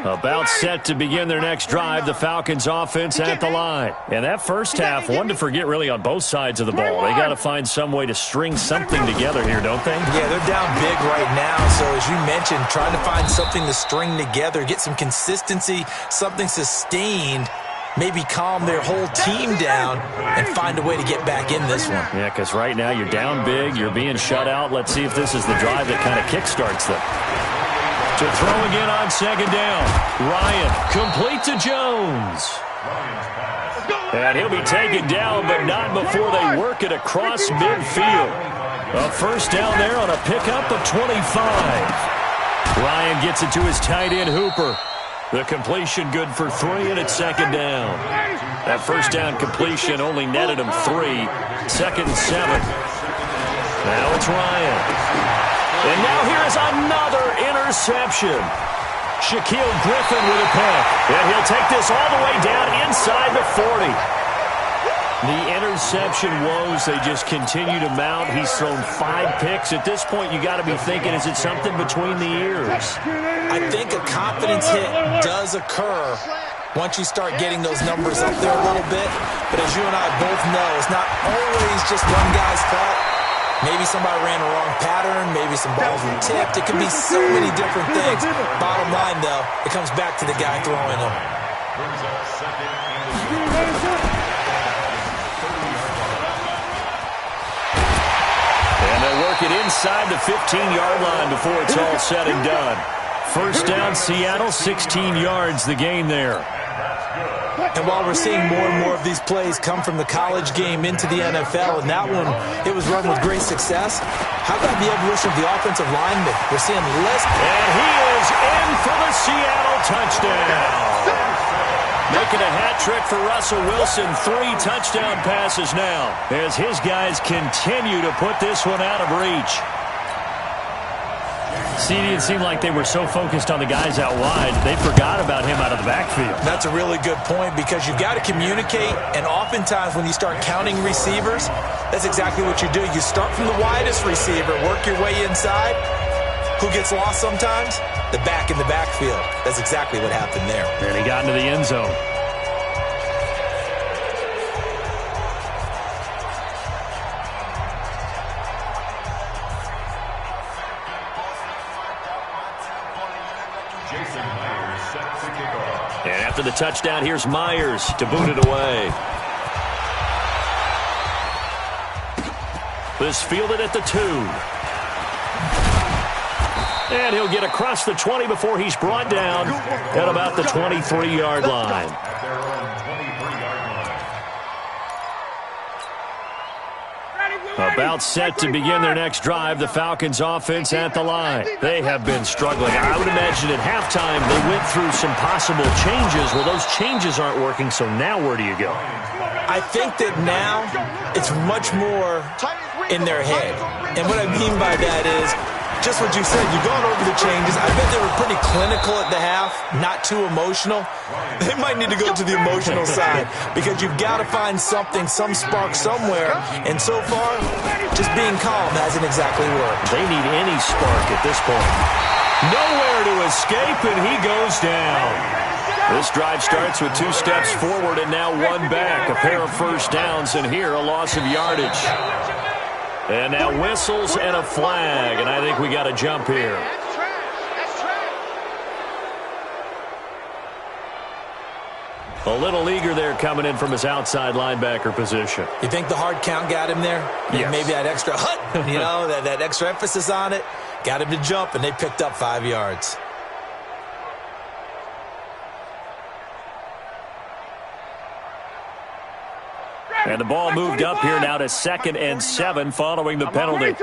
About set to begin their next drive, the Falcons offense at the line. And that first half, one to forget really on both sides of the ball. They got to find some way to string something together here, don't they? Yeah, they're down big right now. So as you mentioned, trying to find something to string together, get some consistency, something sustained, maybe calm their whole team down and find a way to get back in this one. Yeah, because right now you're down big, you're being shut out. Let's see if this is the drive that kind of kickstarts them. To throw again on second down. Ryan, complete to Jones. And he'll be taken down, but not before they work it across midfield. A first down there on a pickup of 25. Ryan gets it to his tight end, Hooper. The completion good for 3, and it's second down. That first down completion only netted him 3. Second and 7. Now it's Ryan. And now here is another interception. Shaquille Griffin with a pick. And he'll take this all the way down inside the 40. The interception woes, they just continue to mount. He's thrown 5 picks. At this point, you got to be thinking, is it something between the ears? I think a confidence hit does occur once you start getting those numbers up there a little bit. But as you and I both know, it's not always just one guy's fault. Maybe somebody ran a wrong pattern. Maybe some balls were tipped. It could be so many different things. Bottom line, though, it comes back to the guy throwing them. And they'll work it inside the 15-yard line before it's all said and done. First down, Seattle, 16 yards, the gain there. And while we're seeing more and more of these plays come from the college game into the NFL, and that one, it was run with great success, how about the evolution of the offensive lineman? We're seeing less. And he is in for the Seattle touchdown. Making a hat trick for Russell Wilson. 3 touchdown passes now as his guys continue to put this one out of reach. CD, it seemed like they were so focused on the guys out wide, they forgot about him out of the backfield. That's a really good point because you've got to communicate, and oftentimes when you start counting receivers, that's exactly what you do. You start from the widest receiver, work your way inside. Who gets lost sometimes? The back in the backfield. That's exactly what happened there. And he got into the end zone. And after the touchdown, here's Myers to boot it away. This fielded at the 2. And he'll get across the 20 before he's brought down at about the 23-yard line. About set to begin their next drive, the Falcons offense at the line. They have been struggling. I would imagine at halftime they went through some possible changes. Well, those changes aren't working, so now where do you go? I think that now it's much more in their head. And what I mean by that is just what you said. You've gone over the changes. I bet they were pretty clinical at the half, not too emotional. They might need to go to the emotional side because you've got to find something, some spark somewhere. And so far, just being calm hasn't exactly worked. They need any spark at this point. Nowhere to escape, and he goes down. This drive starts with 2 steps forward and now 1 back. A pair of first downs, and here a loss of yardage. And now whistles and a flag, and I think we got to jump here. A little eager there coming in from his outside linebacker position. You think the hard count got him there? Yes. Maybe that extra hut, you know, that extra emphasis on it. Got him to jump, and they picked up 5 yards. And the ball moved up here now to 2nd and 7 following the penalty.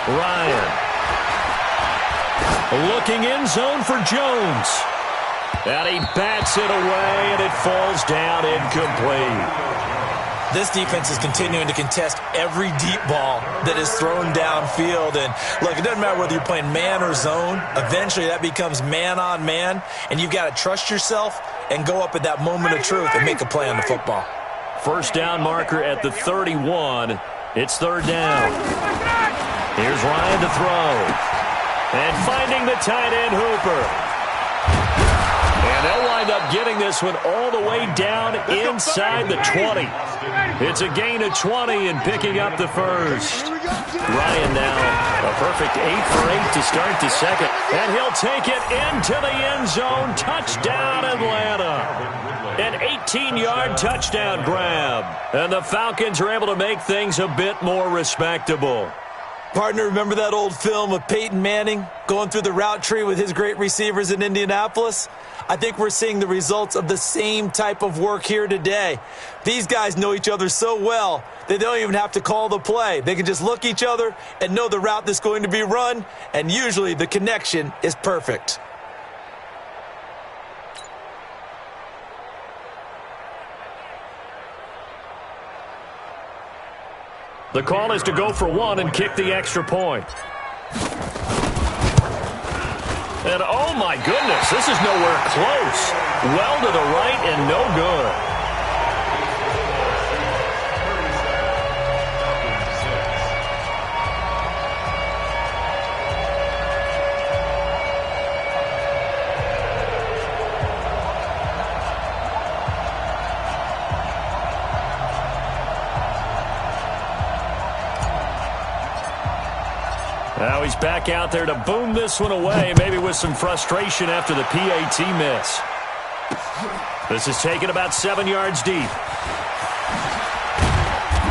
Ryan. Looking in zone for Jones. And he bats it away, and it falls down incomplete. This defense is continuing to contest every deep ball that is thrown downfield. And, look, it doesn't matter whether you're playing man or zone. Eventually that becomes man-on-man, and you've got to trust yourself and go up at that moment of truth and make a play on the football. First down marker at the 31. It's 3rd down. Here's Ryan to throw. And finding the tight end, Hooper. And they'll wind up getting this one all the way down inside the 20. It's a gain of 20 and picking up the first. Ryan now a perfect 8 for 8 to start the second. And he'll take it into the end zone. Touchdown, Atlanta. An 18-yard touchdown grab. And the Falcons are able to make things a bit more respectable. Partner, remember that old film of Peyton Manning going through the route tree with his great receivers in Indianapolis? I think we're seeing the results of the same type of work here today. These guys know each other so well that they don't even have to call the play. They can just look each other and know the route that's going to be run, and usually the connection is perfect. The call is to go for 1 and kick the extra point. And oh my goodness, this is nowhere close. Well to the right and no good. Now he's back out there to boom this one away, maybe with some frustration after the PAT miss. This is taken about 7 yards deep.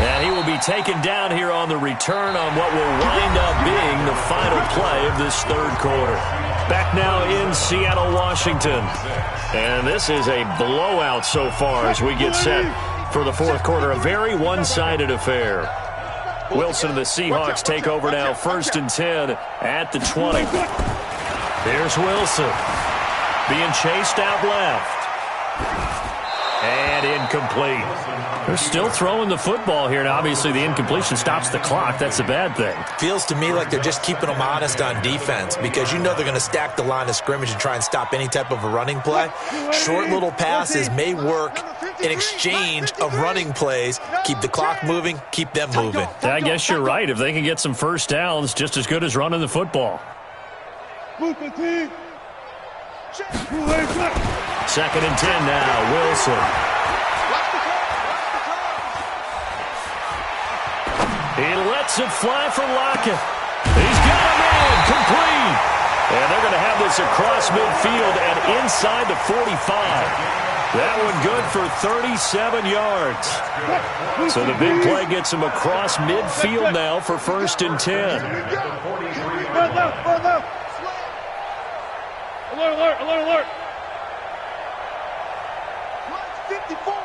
And he will be taken down here on the return on what will wind up being the final play of this third quarter. Back now in Seattle, Washington. And this is a blowout so far as we get set for the fourth quarter. A very one-sided affair. Wilson and the Seahawks take over now, 1st and 10 at the 20. Here's Wilson being chased out left. And incomplete. They're still throwing the football here, and obviously the incompletion stops the clock. That's a bad thing. Feels to me like they're just keeping them honest on defense because you know they're going to stack the line of scrimmage and try and stop any type of a running play. Short little passes may work in exchange of running plays. Keep the clock moving, keep them moving. I guess you're right. If they can get some first downs, just as good as running the football. 2nd and 10 now, Wilson. He lets it fly for Lockett. He's got a man, complete. And they're going to have this across midfield and inside the 45. That one good for 37 yards. So the big play gets him across midfield now for 1st and 10. Alert, alert, alert. Mike's 54.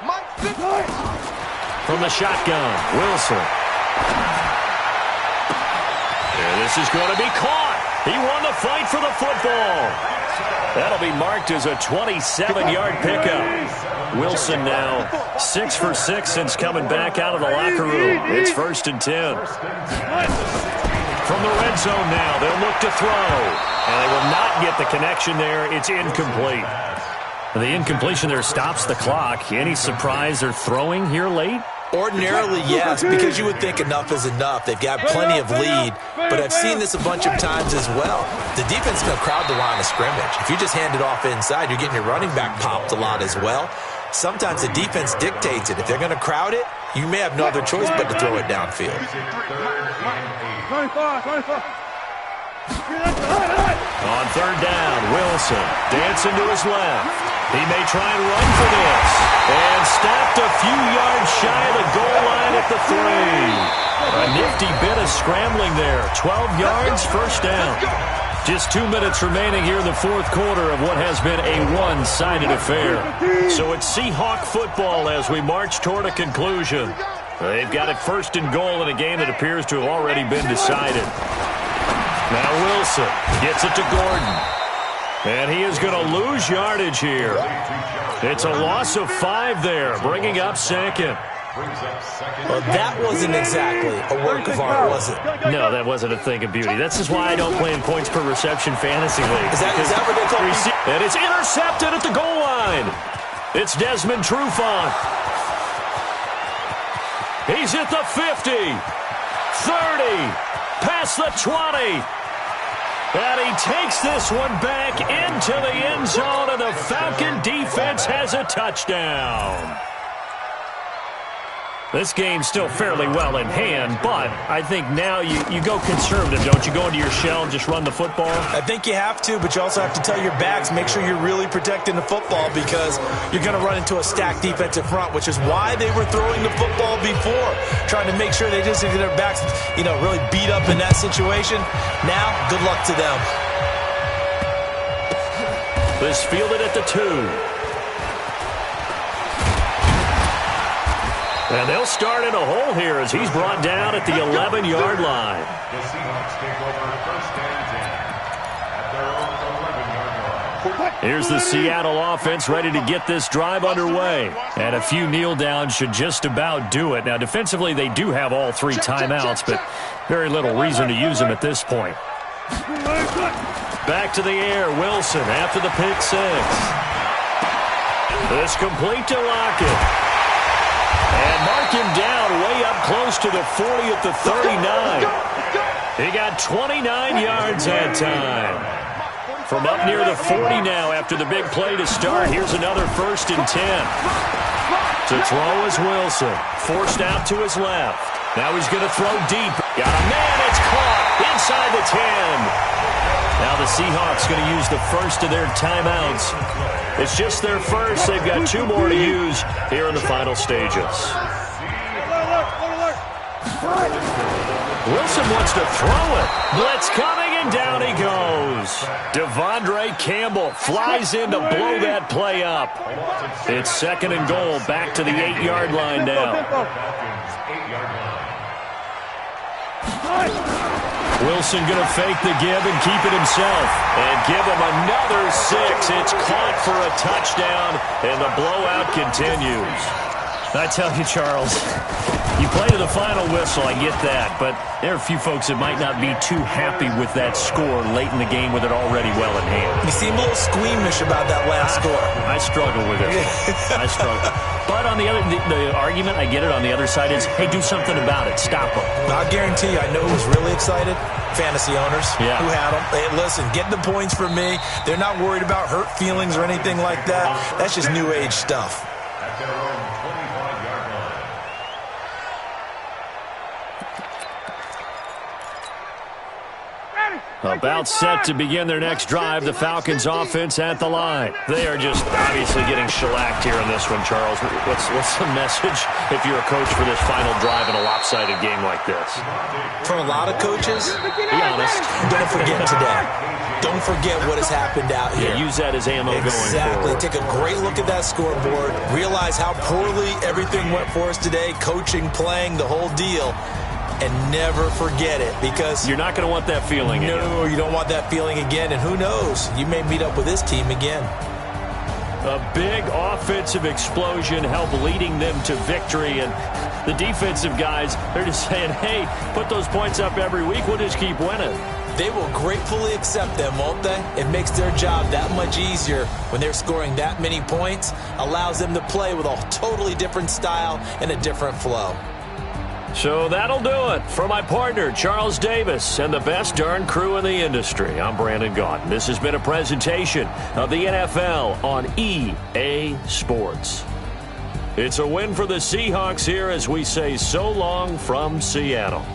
Mike's 54. From the shotgun, Wilson. And this is going to be caught. He won the fight for the football. That'll be marked as a 27-yard pickup. Wilson now 6 for 6 since coming back out of the locker room. It's 1st and 10. From the red zone now, they'll look to throw. And they will not get the connection there. It's incomplete. The incompletion there stops the clock. Any surprise they're throwing here late? Ordinarily, yes, because you would think enough is enough. They've got plenty of lead, but I've seen this a bunch of times as well. The defense is going to crowd the line of scrimmage. If you just hand it off inside, you're getting your running back popped a lot as well. Sometimes the defense dictates it. If they're going to crowd it, you may have no other choice but to throw it downfield. 25. On 3rd down, Wilson dancing to his left. He may try and run for this. And stopped a few yards shy of the goal line at the 3. A nifty bit of scrambling there. 12 yards, 1st down. Just 2 minutes remaining here in the fourth quarter of what has been a one-sided affair. So it's Seahawk football as we march toward a conclusion. They've got it 1st and goal in a game that appears to have already been decided. Now Wilson gets it to Gordon. And he is going to lose yardage here. It's a loss of 5 there, bringing up 2nd. Well, that wasn't exactly a work of art, was it? No, that wasn't a thing of beauty. That's just why I don't play in points per reception fantasy league. Is that what they call it? And it's intercepted at the goal line. It's Desmond Trufant. He's at the 50, 30, past the 20. And he takes this one back into the end zone, and the Falcon defense has a touchdown. This game's still fairly well in hand, but I think now you go conservative, don't you? Go into your shell and just run the football? I think you have to, but you also have to tell your backs, make sure you're really protecting the football because you're going to run into a stacked defensive front, which is why they were throwing the football before, trying to make sure they just get their backs, really beat up in that situation. Now, good luck to them. This fielded at the 2. And they'll start in a hole here as he's brought down at the 11-yard line. The Seahawks take over 1st and 10 at their own 11-yard line. Here's the Seattle offense ready to get this drive underway. And a few kneel downs should just about do it. Now, defensively, they do have all 3 timeouts, but very little reason to use them at this point. Back to the air, Wilson after the pick six. This complete to Lockett. And mark him down way up close to the 40 at the 39. He got 29 yards that time. From up near the 40 now after the big play to start. Here's another 1st and 10. To throw is Wilson. Forced out to his left. Now he's going to throw deep. Got a man. It's caught inside the 10. Now the Seahawks going to use the first of their timeouts. It's just their first. They've got 2 more to use here in the final stages. Wilson wants to throw it. Blitz coming, and down he goes. Devondre Campbell flies in to blow that play up. It's 2nd and goal, back to the 8-yard line now. Wilson going to fake the give and keep it himself. And give him another 6. It's caught for a touchdown, and the blowout continues. I tell you, Charles, you play to the final whistle, I get that, but there are a few folks that might not be too happy with that score late in the game with it already well in hand. You seem a little squeamish about that last score. I struggle with it. I struggle. But on the argument, I get it, on the other side is, hey, do something about it. Stop them. I guarantee you, I know who's really excited. Fantasy owners who had them. Hey, listen, get the points from me. They're not worried about hurt feelings or anything like that. That's just new age stuff. At their own 25-yard line. About set to begin their next drive, the Falcons offense at the line. They are just obviously getting shellacked here in this one, Charles. What's the message if you're a coach for this final drive in a lopsided game like this? For a lot of coaches, be honest, don't forget today. Don't forget what has happened out here. Yeah, use that as ammo going forward. Exactly. Take a great look at that scoreboard. Realize how poorly everything went for us today. Coaching, playing, the whole deal. And never forget it, because you're not going to want that feeling again. No, you don't want that feeling again. And who knows? You may meet up with this team again. A big offensive explosion helped leading them to victory. And the defensive guys, they're just saying, hey, put those points up every week. We'll just keep winning. They will gratefully accept them, won't they? It makes their job that much easier when they're scoring that many points. Allows them to play with a totally different style and a different flow. So that'll do it for my partner, Charles Davis, and the best darn crew in the industry. I'm Brandon Gaudin. This has been a presentation of the NFL on EA Sports. It's a win for the Seahawks here as we say so long from Seattle.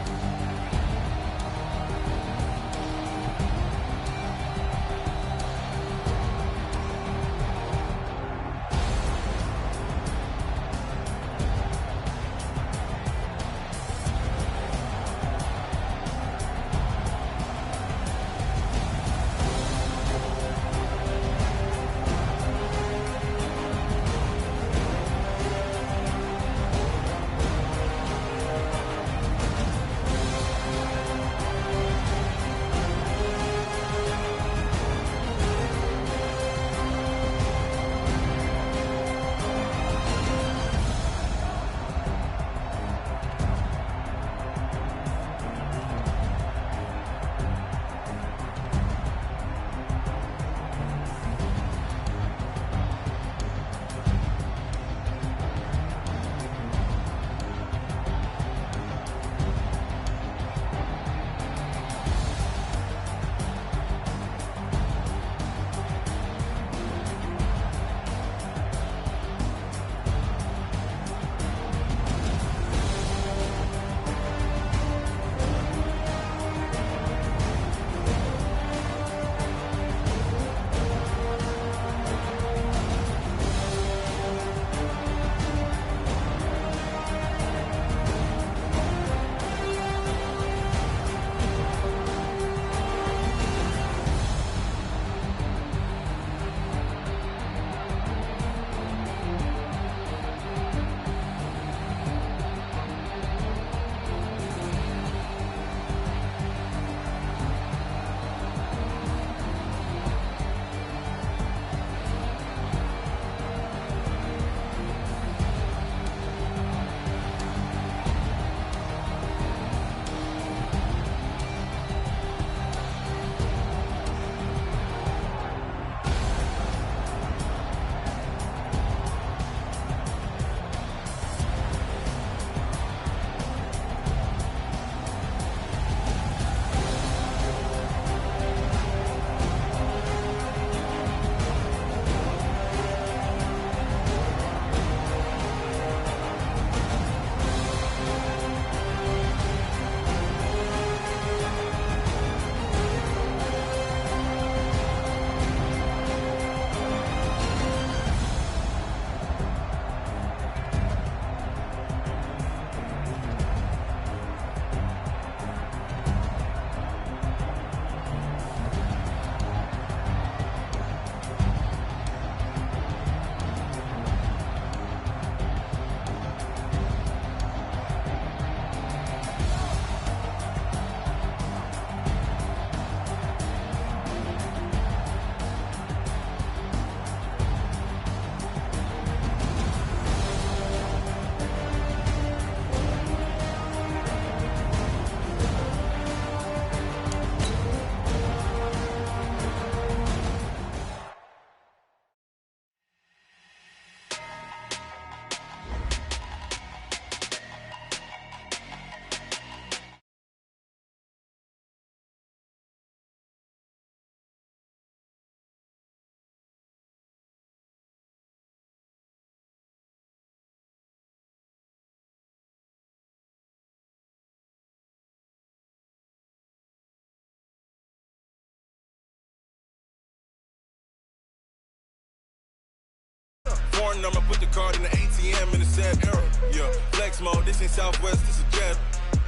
foreign number, put the card in the ATM in the sad era. Yeah, flex mode, this ain't Southwest, this is jet.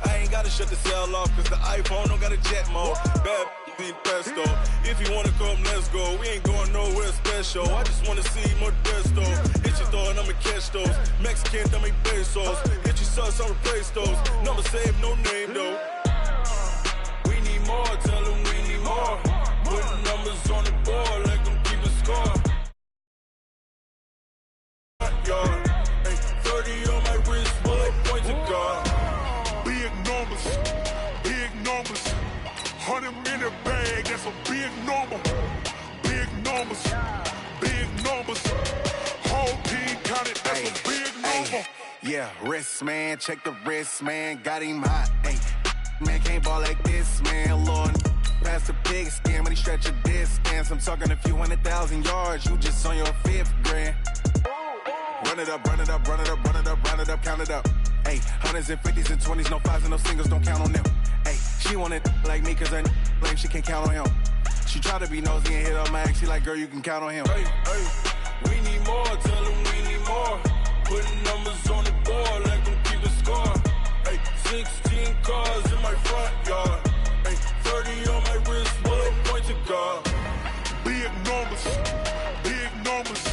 I ain't gotta shut the cell off, cause the iPhone don't got a jet mode. Bad be pesto. If you wanna come, let's go. We ain't going nowhere special. I just wanna see Modesto. Hit your door and I'ma catch those. Mexican, dummy pesos. Hit your sauce, I'll replace those. Number save, no name though. We need more, tell them we need more. Putting numbers on the board, like them keep a score. Hey, 30 on my wrist, bullet point to God. Big numbers, big numbers. 100 in the bag, that's a big number. Big numbers, big numbers. Whole team counted, that's a big number. Yeah, wrist man, check the wrist man, got him hot. Hey, man can't ball like this, man. Lord, pass the pig skin, but he stretch a distance. I'm talking a few 100,000 yards, you just on your 5th grand. Run it up, run it up, run it up, run it up, run it up, count it up. Hey, 100s and 50s and 20s, no 5s and no singles, don't count on them. Hey, she want it like me, cause her lame, she can't count on him. She try to be nosy and hit on my ex, she like, girl, you can count on him. Hey, we need more, tell them we need more. Putting numbers on the board, like them keep a score. Hey, 16 cars in my front yard. Hey, 30 on my wrist, bullet point to God. Big numbers, big numbers.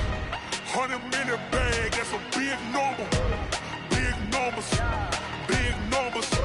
100 in the bag, that's a big number. Big numbers, big numbers.